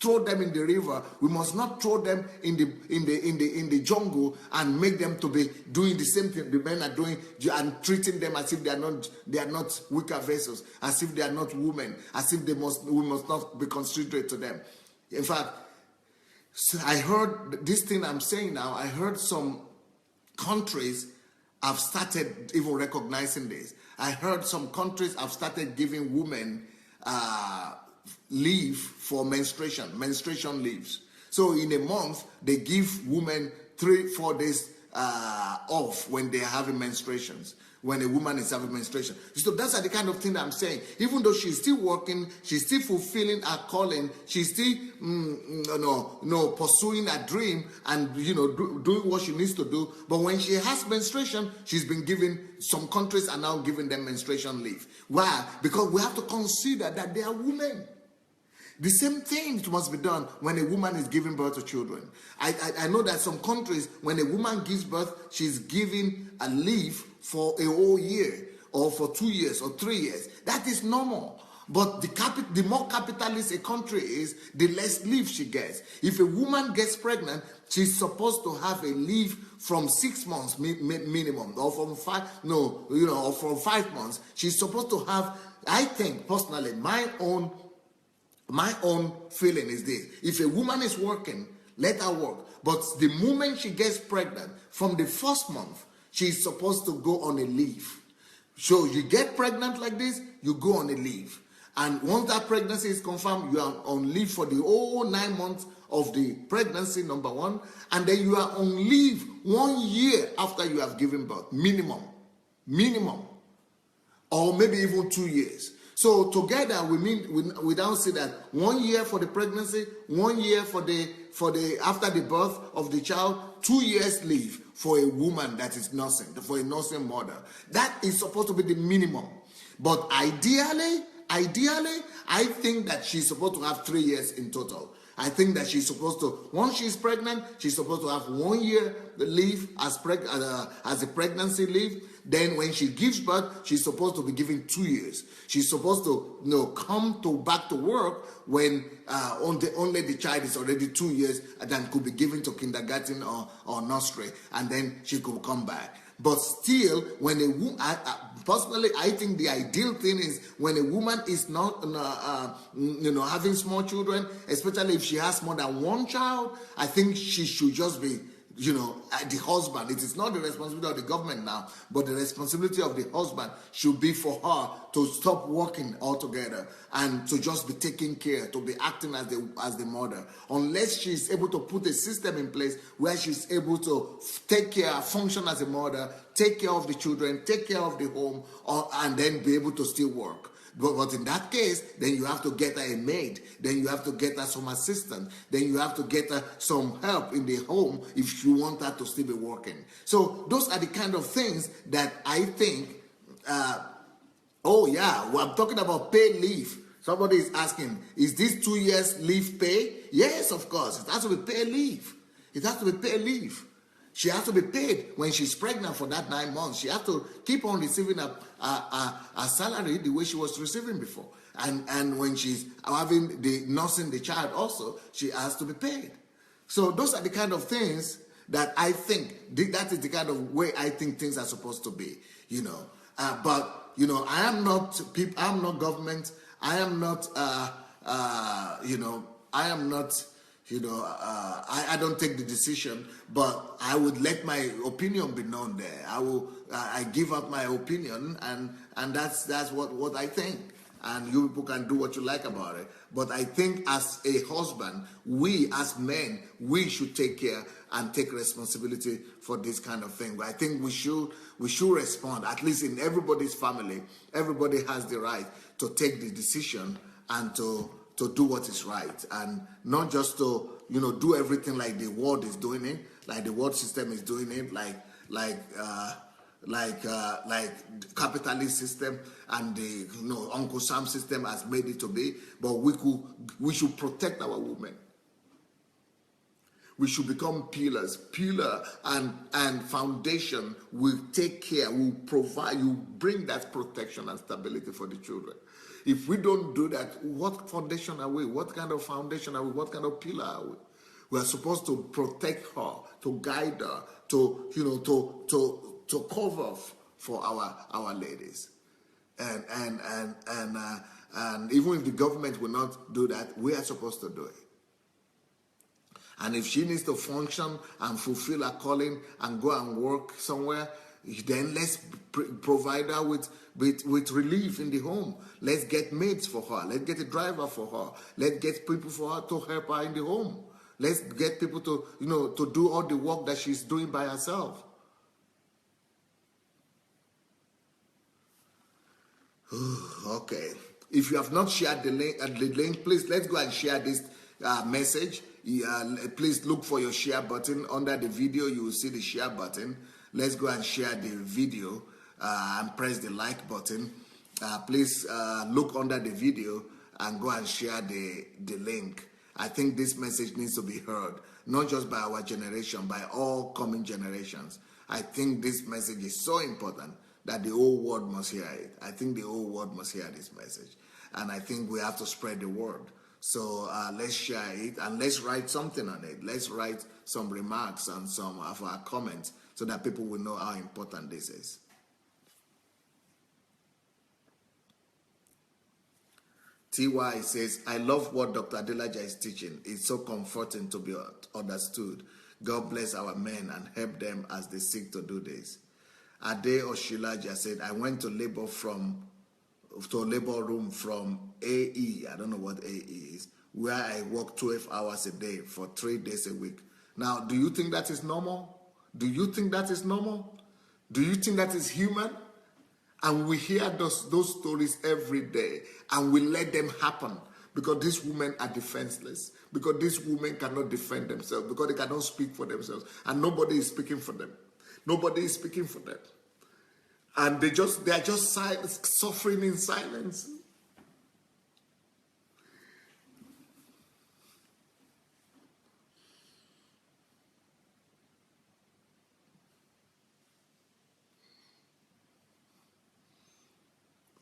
throw them in the river. We must not throw them in the jungle and make them to be doing the same thing the men are doing and treating them as if they are not weaker vessels, as if they are not women, as if we must not be considerate to them. In fact, I heard this thing I'm saying now. I heard some countries have started even recognizing this. I heard some countries have started giving women leave for menstruation leaves. So in a month, they give women 3-4 days off when they are having menstruations. When a woman is having menstruation. So that's the kind of thing that I'm saying. Even though she's still working, she's still fulfilling her calling, she's still pursuing a dream and doing what she needs to do. But when she has menstruation, some countries are now giving them menstruation leave. Why? Because we have to consider that they are women. The same thing must be done when a woman is giving birth to children. I know that some countries, when a woman gives birth, she's giving a leave for a whole year or for 2 years or 3 years. That is normal. But the more capitalist a country is, the less leave she gets. If a woman gets pregnant, she's supposed to have a leave from 6 months minimum, or from 5 months. She's supposed to have, I think personally, my own feeling is this: if a woman is working, let her work. But the moment she gets pregnant, from the first month, she's supposed to go on a leave. So you get pregnant like this, you go on a leave. And once that pregnancy is confirmed, you are on leave for the whole 9 months of the pregnancy, number one. And then you are on leave 1 year after you have given birth, minimum. Or maybe even 2 years. So together we now see that 1 year for the pregnancy, 1 year for the after the birth of the child, 2 years leave for a woman that is nursing, for a nursing mother. That is supposed to be the minimum. But ideally, I think that she's supposed to have 3 years in total. I think that she's supposed to, once she's pregnant, she's supposed to have 1 year leave as a pregnancy leave. Then when she gives birth, she's supposed to be given 2 years. She's supposed to come back to work when only the child is already 2 years and then could be given to kindergarten or nursery, and then she could come back. But still, when a woman, personally, I think the ideal thing is when a woman is not, having small children, especially if she has more than one child, I think she should just be, the husband. It is not the responsibility of the government now, but the responsibility of the husband should be for her to stop working altogether and to just be taking care, to be acting as the mother. Unless she's able to put a system in place where she's able to take care, function as a mother, take care of the children, take care of the home, and then be able to still work. But in that case, then you have to get her a maid. Then you have to get her some assistant. Then you have to get her some help in the home if you want her to still be working. So those are the kind of things that I think, I'm talking about paid leave. Somebody is asking, is this 2 years leave pay? Yes, of course. It has to be paid leave. It has to be paid leave. She has to be paid when she's pregnant for that 9 months. She has to keep on receiving a salary the way she was receiving before. And when she's having nursing the child also, she has to be paid. So those are the kind of things that I think, that is the kind of way I think things are supposed to be, But, I am not government. I am not, I don't take the decision, but I would let my opinion be known there. I give out my opinion, and that's what I think. And you people can do what you like about it. But I think as a husband, we as men, we should take care and take responsibility for this kind of thing. But I think we should respond, at least in everybody's family. Everybody has the right to take the decision and to do what is right, and not just to do everything like the world is doing it, like the world system is doing it, like capitalist system and the Uncle Sam system has made it to be. But we should protect our women. We should become pillar and foundation. Will take care, will provide, you bring that protection and stability for the children. If we don't do that, what foundation are we? What kind of foundation are we? What kind of pillar are we? We are supposed to protect her, to guide her, to cover for our ladies. And even if the government will not do that, we are supposed to do it. And if she needs to function and fulfill her calling and go and work somewhere, then let's provide her with relief in the home. Let's get maids for her. Let's get a driver for her. Let's get people for her to help her in the home. Let's get people to do all the work that she's doing by herself. Okay. If you have not shared the link, please let's go and share this message. Please look for your share button under the video. You will see the share button. Let's go and share the video and press the like button. Please look under the video and go and share the link. I think this message needs to be heard, not just by our generation, by all coming generations. I think this message is so important that the whole world must hear it. I think the whole world must hear this message. And I think we have to spread the word. So let's share it and let's write something on it. Let's write some remarks and some of our comments so that people will know how important this is. TY says, I love what Dr. Adelajah is teaching. It's so comforting to be understood. God bless our men and help them as they seek to do this. Adelaja said, I went to labor room from AE. I don't know what AE is, where I work 12 hours a day for 3 days a week. Now, do you think that is normal? Do you think that is normal? Do you think that is human? And we hear those stories every day, and we let them happen because these women are defenseless, because these women cannot defend themselves, because they cannot speak for themselves, and nobody is speaking for them. Nobody is speaking for them. And they are just suffering in silence.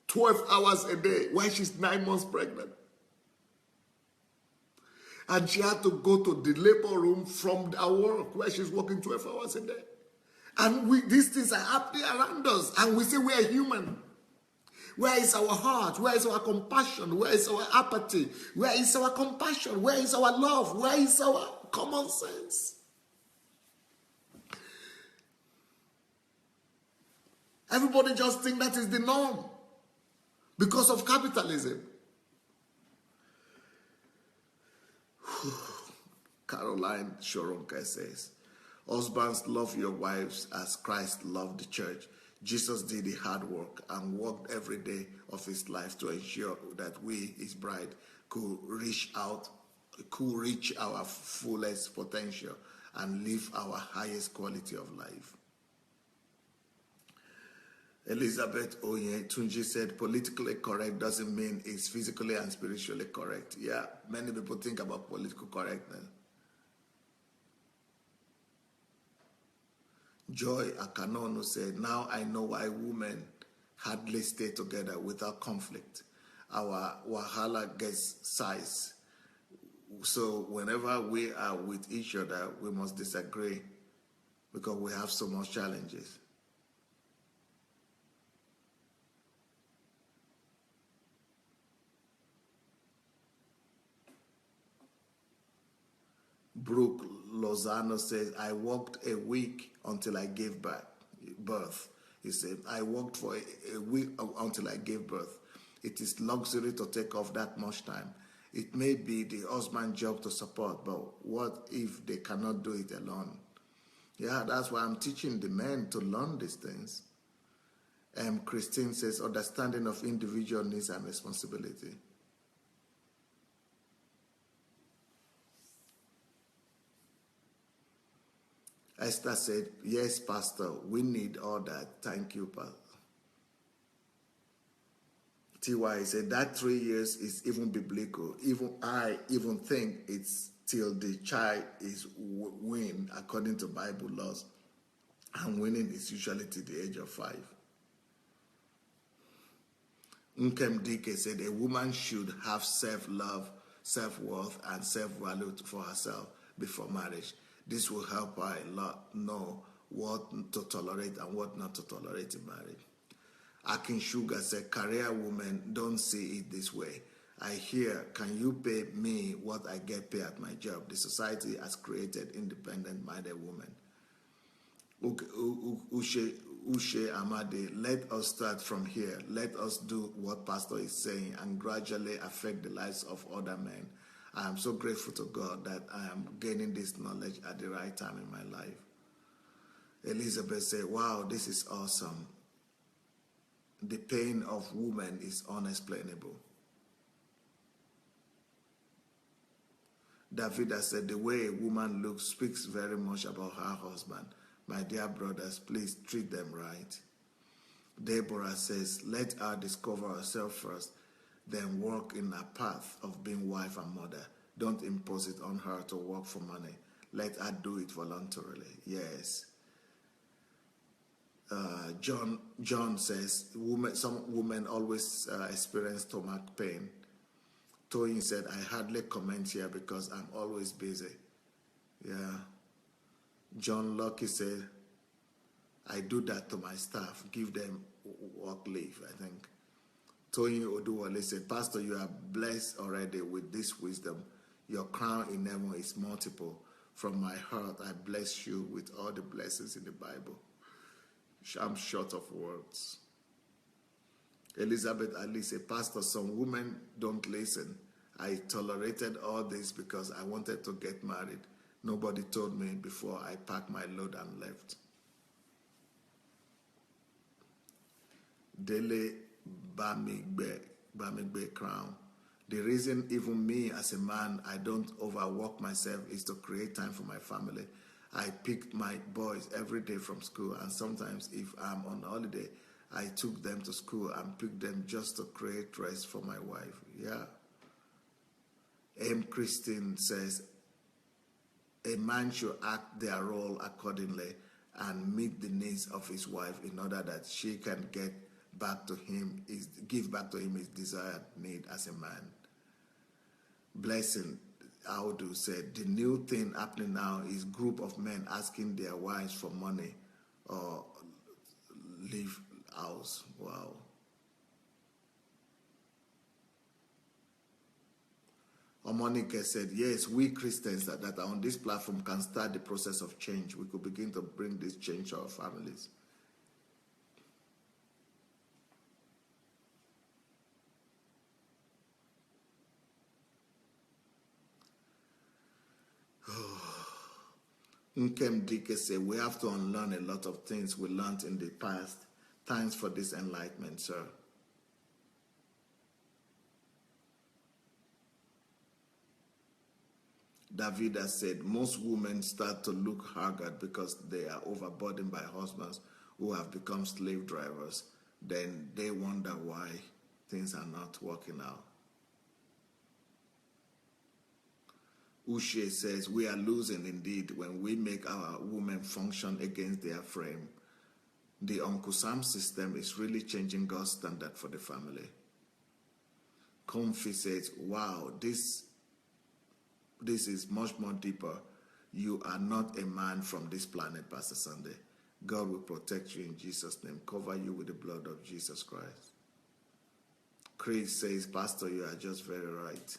"12 hours a day while she's 9 months pregnant. And she had to go to the labor room from her work where she's working 12 hours a day. And these things are happening around us. And we say we are human. Where is our heart? Where is our compassion? Where is our apathy? Where is our compassion? Where is our love? Where is our common sense? Everybody just think that is the norm because of capitalism. Caroline Shoronka says, husbands, love your wives as Christ loved the church. Jesus did the hard work and worked every day of his life to ensure that we, his bride, could reach our fullest potential and live our highest quality of life. Elizabeth Oyetunji said, politically correct doesn't mean it's physically and spiritually correct. Yeah, many people think about political correctness. Joy Akanono said, now I know why women hardly stay together without conflict. Our wahala gets size. So whenever we are with each other, we must disagree because we have so much challenges. Brooke Lozano says, I worked a week until I gave birth. He said, I worked for a week until I gave birth. It is luxury to take off that much time. It may be the husband's job to support, but what if they cannot do it alone? Yeah, that's why I'm teaching the men to learn these things. Christine says, understanding of individual needs and responsibility. Esther said, yes, Pastor, we need all that. Thank you, Pastor. T.Y. said, that 3 years is even biblical. I think it's till the child is weaned according to Bible laws. And weaning is usually to the age of 5. Nkem Dike said, a woman should have self-love, self-worth, and self-value for herself before marriage. This will help her a lot know what to tolerate and what not to tolerate in marriage. Akin Sugar said, career women don't see it this way. I hear, can you pay me what I get paid at my job? The society has created independent-minded women. Ushe Amade, let us start from here. Let us do what Pastor is saying and gradually affect the lives of other men. I am so grateful to God that I am gaining this knowledge at the right time in my life. Elizabeth said, wow, this is awesome. The pain of women is unexplainable. Davida said, the way a woman looks speaks very much about her husband. My dear brothers, please treat them right. Deborah says, let her discover herself first, then work in a path of being wife and mother. Don't impose it on her to work for money. Let her do it voluntarily. Yes. John says, some women always experience stomach pain. Toyin said, I hardly comment here because I'm always busy. Yeah. John Lucky said, I do that to my staff. Give them work leave, I think. Toyin Oduwale said, Pastor, you are blessed already with this wisdom. Your crown in heaven is multiple. From my heart, I bless you with all the blessings in the Bible. I'm short of words. Elizabeth Ali said, Pastor, some women don't listen. I tolerated all this because I wanted to get married. Nobody told me before I packed my load and left. Dele Bamigbe Crown. The reason even me as a man, I don't overwork myself is to create time for my family. I picked my boys every day from school, and sometimes if I'm on holiday, I took them to school and picked them just to create rest for my wife. Yeah. Christine says, a man should act their role accordingly and meet the needs of his wife in order that she can give back to him his desired need as a man. Blessing Audu said, the new thing happening now is group of men asking their wives for money or leave house. Wow. Omonika said, yes, we Christians that are on this platform can start the process of change. We could begin to bring this change to our families. Nkem Dike said, we have to unlearn a lot of things we learned in the past. Thanks for this enlightenment, sir. Davida said, most women start to look haggard because they are overburdened by husbands who have become slave drivers. Then they wonder why things are not working out. Ushe says, we are losing indeed when we make our women function against their frame. The Uncle Sam system is really changing God's standard for the family. Comfy says, wow, this is much more deeper. You are not a man from this planet, Pastor Sandey. God will protect you in Jesus' name. Cover you with the blood of Jesus Christ. Chris says, Pastor, you are just very right.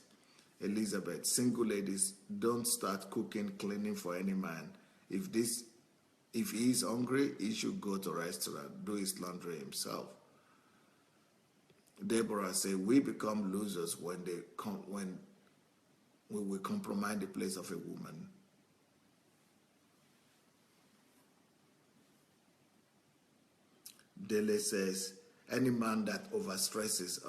Elizabeth, single ladies, don't start cooking, cleaning for any man. If he is hungry, he should go to a restaurant, do his laundry himself. Deborah says, we become losers when we will compromise the place of a woman. Dele says, any man that overstresses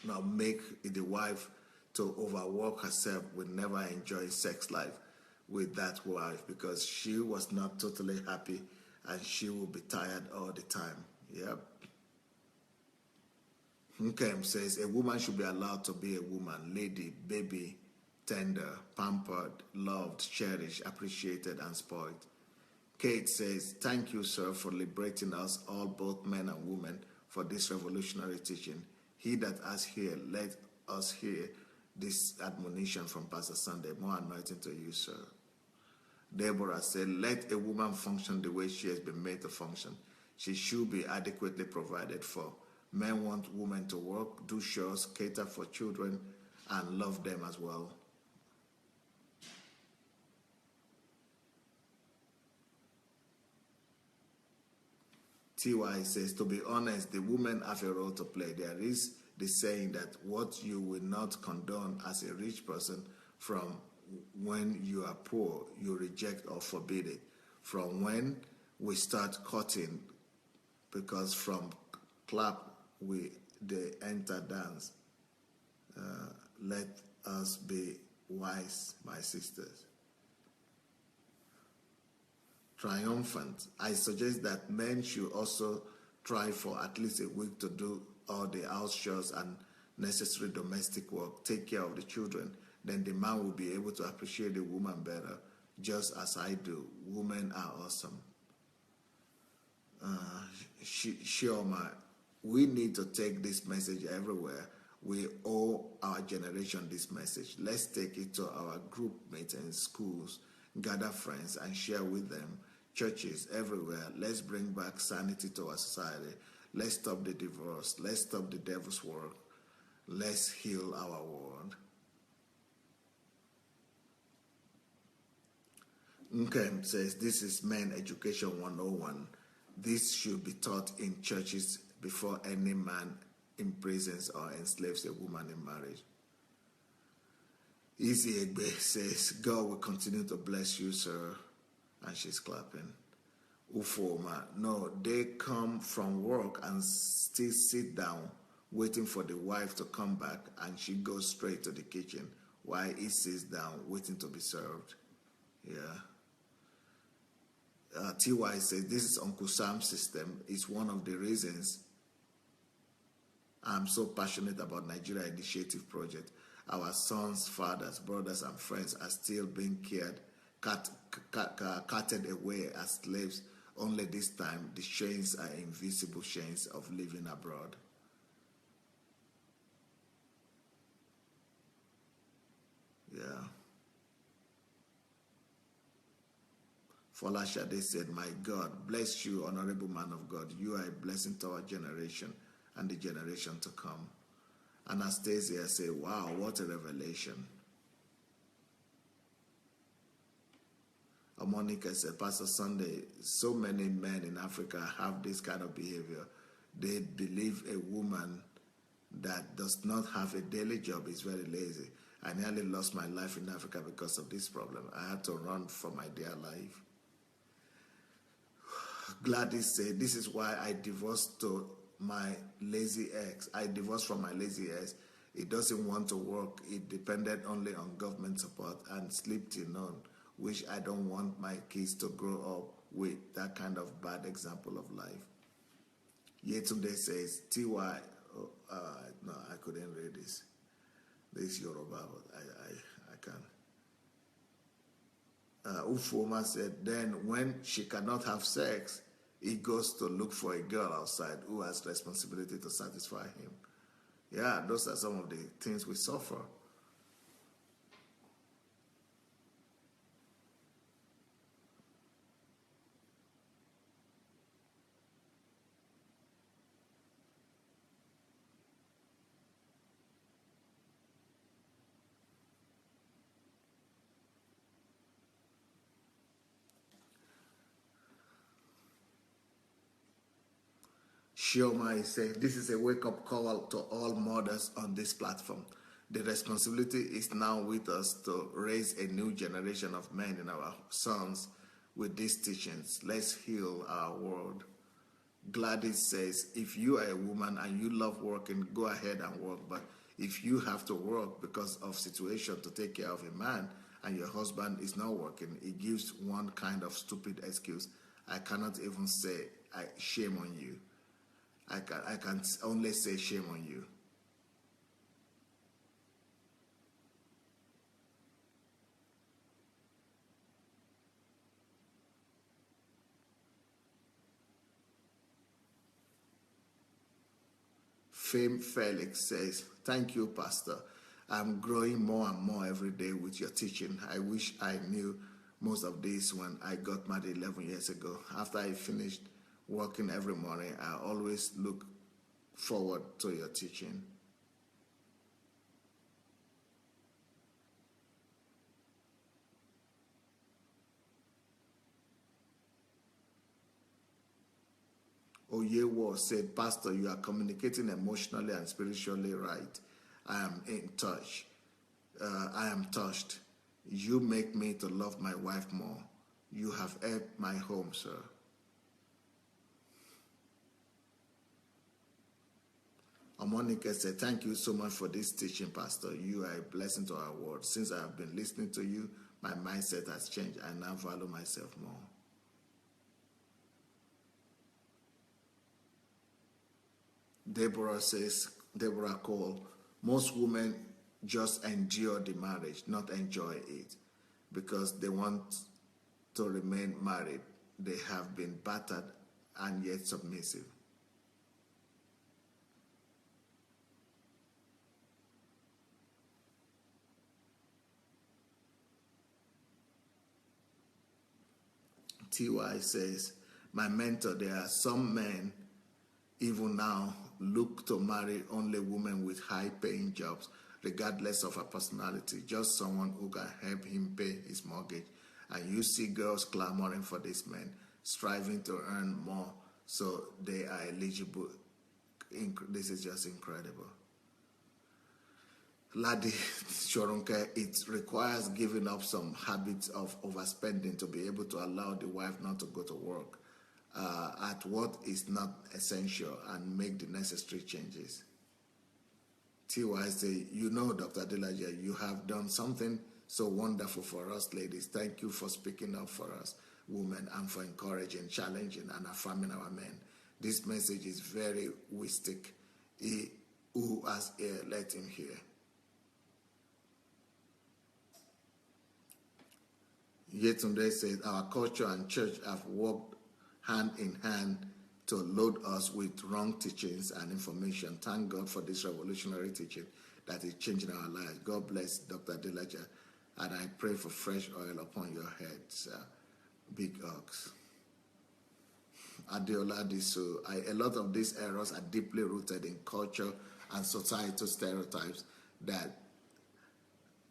now make the wife to overwork herself will never enjoy sex life with that wife because she was not totally happy and she will be tired all the time. Yep. Nkem says, a woman should be allowed to be a woman, lady, baby, tender, pampered, loved, cherished, appreciated, and spoiled. Kate says, thank you, sir, for liberating us all, both men and women, for this revolutionary teaching. He that has here, let us hear this admonition from Pastor Sandey. More anointing to you, sir. Deborah said, let a woman function the way she has been made to function. She should be adequately provided for. Men want women to work, do chores, cater for children, and love them as well. TY says, to be honest, the women have a role to play. There is the saying that what you will not condone as a rich person, from when you are poor, you reject or forbid it. From when we start cutting, because from clap they enter dance. Let us be wise, my sisters. Triumphant. I suggest that men should also try for at least a week to do all the house chores and necessary domestic work, take care of the children. Then the man will be able to appreciate the woman better, just as I do. Women are awesome. Shioma, we need to take this message everywhere. We owe our generation this message. Let's take it to our group meetings, schools, gather friends and share with them. Churches everywhere. Let's bring back sanity to our society. Let's stop the divorce. Let's stop the devil's work. Let's heal our world. Nkem says, this is Men Education 101. This should be taught in churches before any man imprisons or enslaves a woman in marriage. Easy Egbe says, God will continue to bless you, sir. And she's clapping. Ufoma, no, they come from work and still sit down waiting for the wife to come back, and she goes straight to the kitchen while he sits down waiting to be served. Yeah. TY says, this is Uncle Sam's system. It's one of the reasons I'm so passionate about Nigeria Initiative Project. Our sons, fathers, brothers, and friends are still being carted away as slaves. Only this time, the chains are invisible chains of living abroad. Yeah. Fola Shade said, my God, bless you, honorable man of God. You are a blessing to our generation and the generation to come. Anastasia said, wow, what a revelation. Monica said, Pastor Sandey, so many men in Africa have this kind of behavior. They believe a woman that does not have a daily job is very lazy. I nearly lost my life in Africa because of this problem. I had to run for my dear life. Gladys said, this is why I divorced to my lazy ex. I divorced from my lazy ex. It doesn't want to work. It depended only on government support and sleep till noon, which I don't want my kids to grow up with that kind of bad example of life. Yetunde says, TY, no, I couldn't read this. This is Yoruba, but I can. Ufoma said, then when she cannot have sex, he goes to look for a girl outside who has responsibility to satisfy him. Yeah, those are some of the things we suffer. Shioma is saying, this is a wake-up call to all mothers on this platform. The responsibility is now with us to raise a new generation of men in our sons with these teachings. Let's heal our world. Gladys says, if you are a woman and you love working, go ahead and work. But if you have to work because of situation to take care of a man and your husband is not working, it gives one kind of stupid excuse. I cannot even say, shame on you. I can only say shame on you. Fame Felix says, thank you, Pastor. I'm growing more and more every day with your teaching. I wish I knew most of this when I got married 11 years ago. After I finished working every morning, I always look forward to your teaching. Oyewo said, Pastor, you are communicating emotionally and spiritually right. I am in touch. I am touched. You make me to love my wife more. You have helped my home, sir. Monica said, thank you so much for this teaching, Pastor. You are a blessing to our world. Since I have been listening to you, my mindset has changed. I now value myself more. Deborah Cole, most women just endure the marriage, not enjoy it, because they want to remain married. They have been battered and yet submissive. TY says, my mentor, there are some men even now look to marry only women with high-paying jobs, regardless of her personality, just someone who can help him pay his mortgage. And you see girls clamoring for these men, striving to earn more so they are eligible. This is just incredible. Ladi Shorunke, it requires giving up some habits of overspending to be able to allow the wife not to go to work at what is not essential and make the necessary changes. TY say, you know, Dr. Adelaja, you have done something so wonderful for us ladies. Thank you for speaking up for us women and for encouraging, challenging, and affirming our men. This message is very wistic. He who has ear, let him hear. Yetunde says, our culture and church have worked hand in hand to load us with wrong teachings and information. Thank God for this revolutionary teaching that is changing our lives. God bless Dr. Adelaja, and I pray for fresh oil upon your heads. Big ox. Adeola, so a lot of these errors are deeply rooted in culture and societal stereotypes that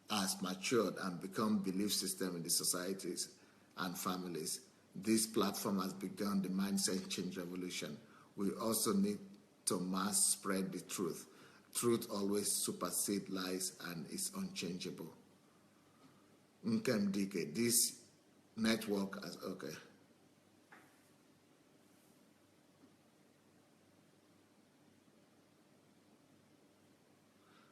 has matured and become belief system in the societies and families. This platform has begun the mindset change revolution. We also need to mass spread the truth. Truth always supersedes lies and is unchangeable. Nkemdike, this network has, okay.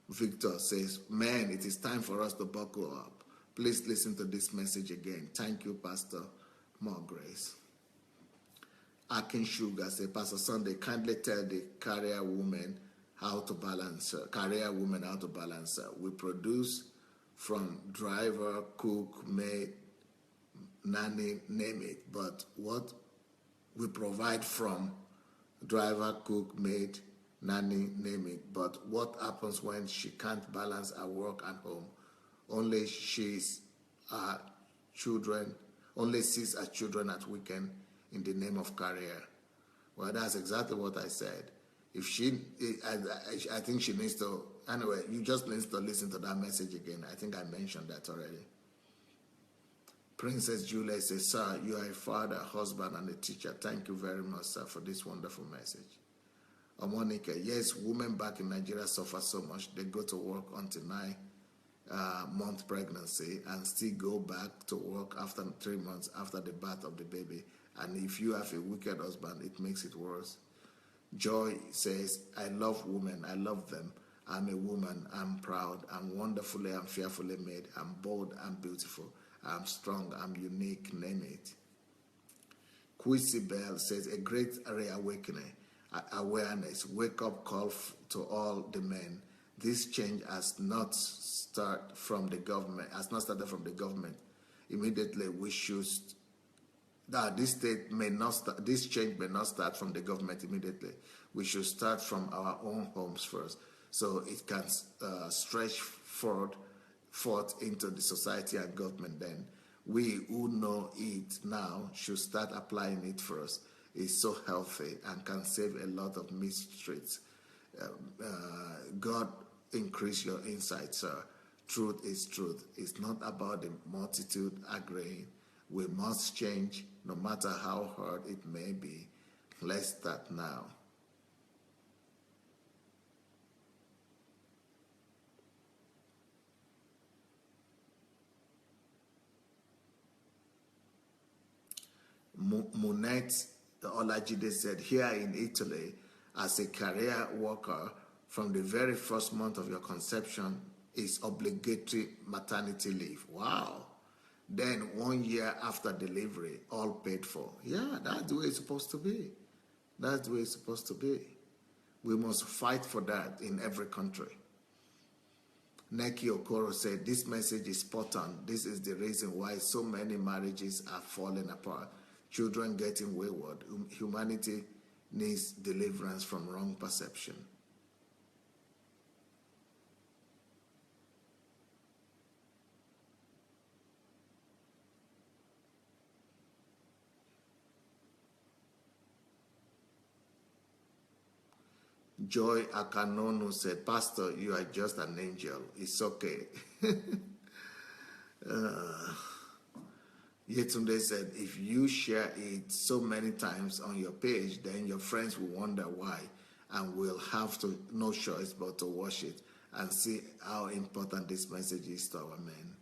Victor says, man, it is time for us to buckle up. Please listen to this message again. Thank you, Pastor. More grace. Akin Sugar says, Pastor Sandey, kindly tell the career woman how to balance her. We produce from driver, cook, maid, nanny, name it. But what we provide from driver, cook, maid, nanny, name it. But what happens when she can't balance her work and home? Only sees her children at weekend in the name of career. Well, that's exactly what I said. I think she needs to, anyway, you just need to listen to that message again. I think I mentioned that already. Princess Julia says, sir, you are a father, husband, and a teacher. Thank you very much, sir, for this wonderful message. Monica, yes, women back in Nigeria suffer so much. They go to work until 9-month pregnancy and still go back to work after 3 months after the birth of the baby. And if you have a wicked husband, it makes it worse. Joy says, I love women. I love them. I'm a woman. I'm proud. I'm wonderfully and fearfully made. I'm bold. I'm beautiful. I'm strong. I'm unique. Name it. Quissy Bell says, a great reawakening. Awareness, wake up call to all the men. This change has not started from the government. Immediately, we should. This change may not start from the government immediately. We should start from our own homes first, so it can stretch forth into the society and government. Then we who know it now should start applying it first. Is so healthy and can save a lot of mistreats. God increase your insight, sir. Truth is truth. It's not about the multitude agreeing. We must change no matter how hard it may be. Let's start now. Munette Olajide said, here in Italy, as a career worker, from the very first month of your conception is obligatory maternity leave. Wow. Then 1 year after delivery, all paid for. Yeah, that's the way it's supposed to be. That's the way it's supposed to be. We must fight for that in every country. Neki Okoro said, this message is spot on. This is the reason why so many marriages are falling apart. Children getting wayward. Humanity needs deliverance from wrong perception. Joy Akanono said, Pastor, you are just an angel. It's okay. Yetunde said, if you share it so many times on your page, then your friends will wonder why and will have to no choice but to watch it and see how important this message is to our men.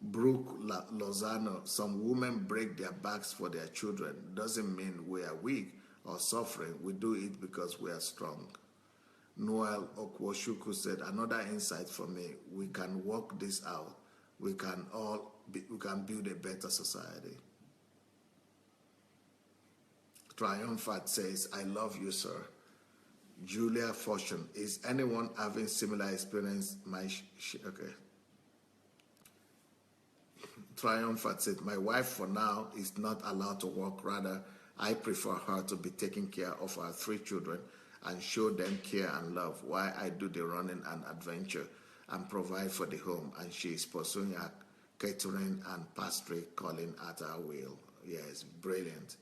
Brooke Lozano, some women break their backs for their children. Doesn't mean we are weak or suffering. We do it because we are strong. Noel Okwoshuku said, another insight for me, we can work this out. We can build a better society. Triumphant says, I love you, sir. Julia Fortune, is anyone having similar experience? Okay. Triumphant said, my wife for now is not allowed to work. Rather, I prefer her to be taking care of our 3 children and show them care and love while I do the running and adventure and provide for the home, and she is pursuing her catering and pastoral calling at her will. Yes, brilliant.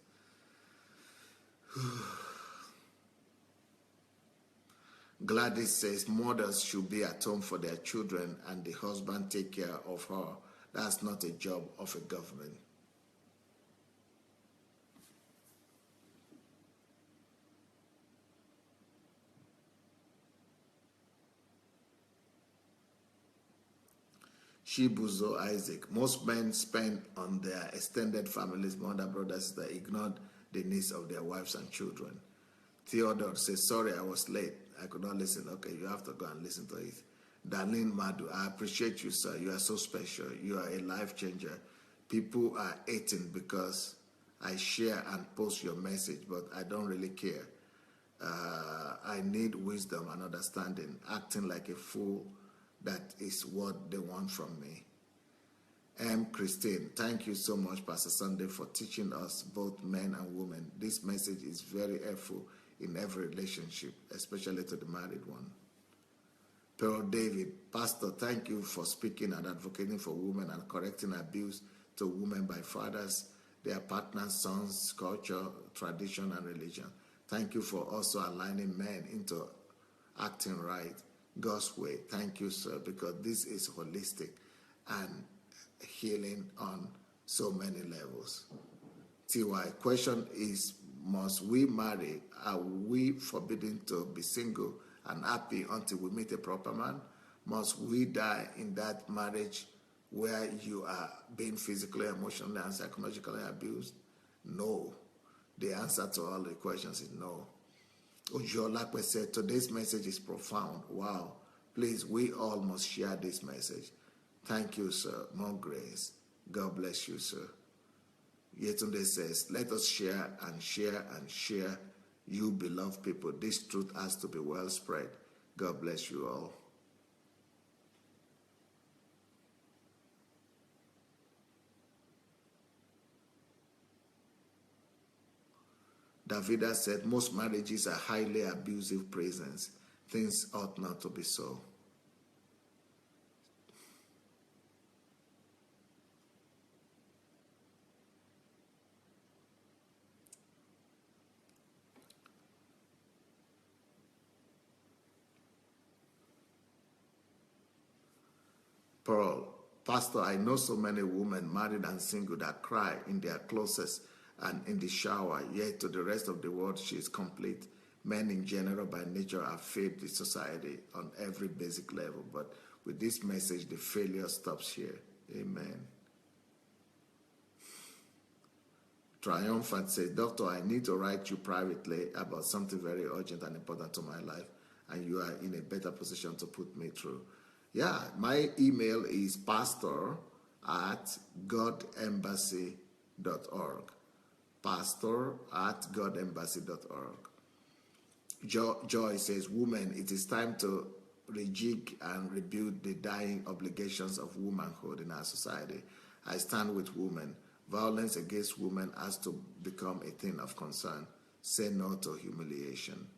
Gladys says mothers should be at home for their children and the husband take care of her. That's not a job of a government. Shibuzo Isaac, most men spend on their extended families, mother, brothers, that ignored the needs of their wives and children. Theodore says, sorry, I was late. I could not listen. Okay, you have to go and listen to it. Darlene Madu, I appreciate you, sir. You are so special. You are a life changer. People are hating because I share and post your message, but I don't really care. I need wisdom and understanding. Acting like a fool, that is what they want from me. Christine, thank you so much, Pastor Sandey, for teaching us, both men and women. This message is very helpful in every relationship, especially to the married one. Pearl David, Pastor, thank you for speaking and advocating for women and correcting abuse to women by fathers, their partners, sons, culture, tradition, and religion. Thank you for also aligning men into acting right, God's way. Thank you, sir, because this is holistic and healing on so many levels. TY, question is, must we marry? Are we forbidden to be single and happy until we meet a proper man? Must we die in that marriage where you are being physically, emotionally, and psychologically abused? No. The answer to all the questions is no. Ojo Lakwe said, today's message is profound. Wow. Please, we all must share this message. Thank you, sir. More grace. God bless you, sir. Yetunde says, let us share and share and share. You beloved people, this truth has to be well spread. God bless you all. Davida said, most marriages are highly abusive presence. Things ought not to be so. Pearl, Pastor, I know so many women, married and single, that cry in their closets and in the shower, yet to the rest of the world she is complete. Men in general by nature have failed the society on every basic level, but with this message the failure stops here. Amen. Triumphant says, Doctor, I need to write you privately about something very urgent and important to my life, and you are in a better position to put me through. Yeah, my email is pastor@godembassy.org. pastor@godembassy.org. Joy says, women, it is time to rejig and rebuild the dying obligations of womanhood in our society. I stand with women. Violence against women has to become a thing of concern. Say no to humiliation.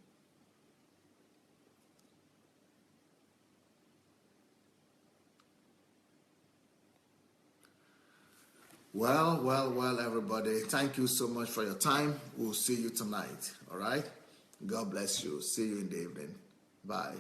Well, everybody. Thank you so much for your time. We'll see you tonight. All right? God bless you. See you in the evening. Bye.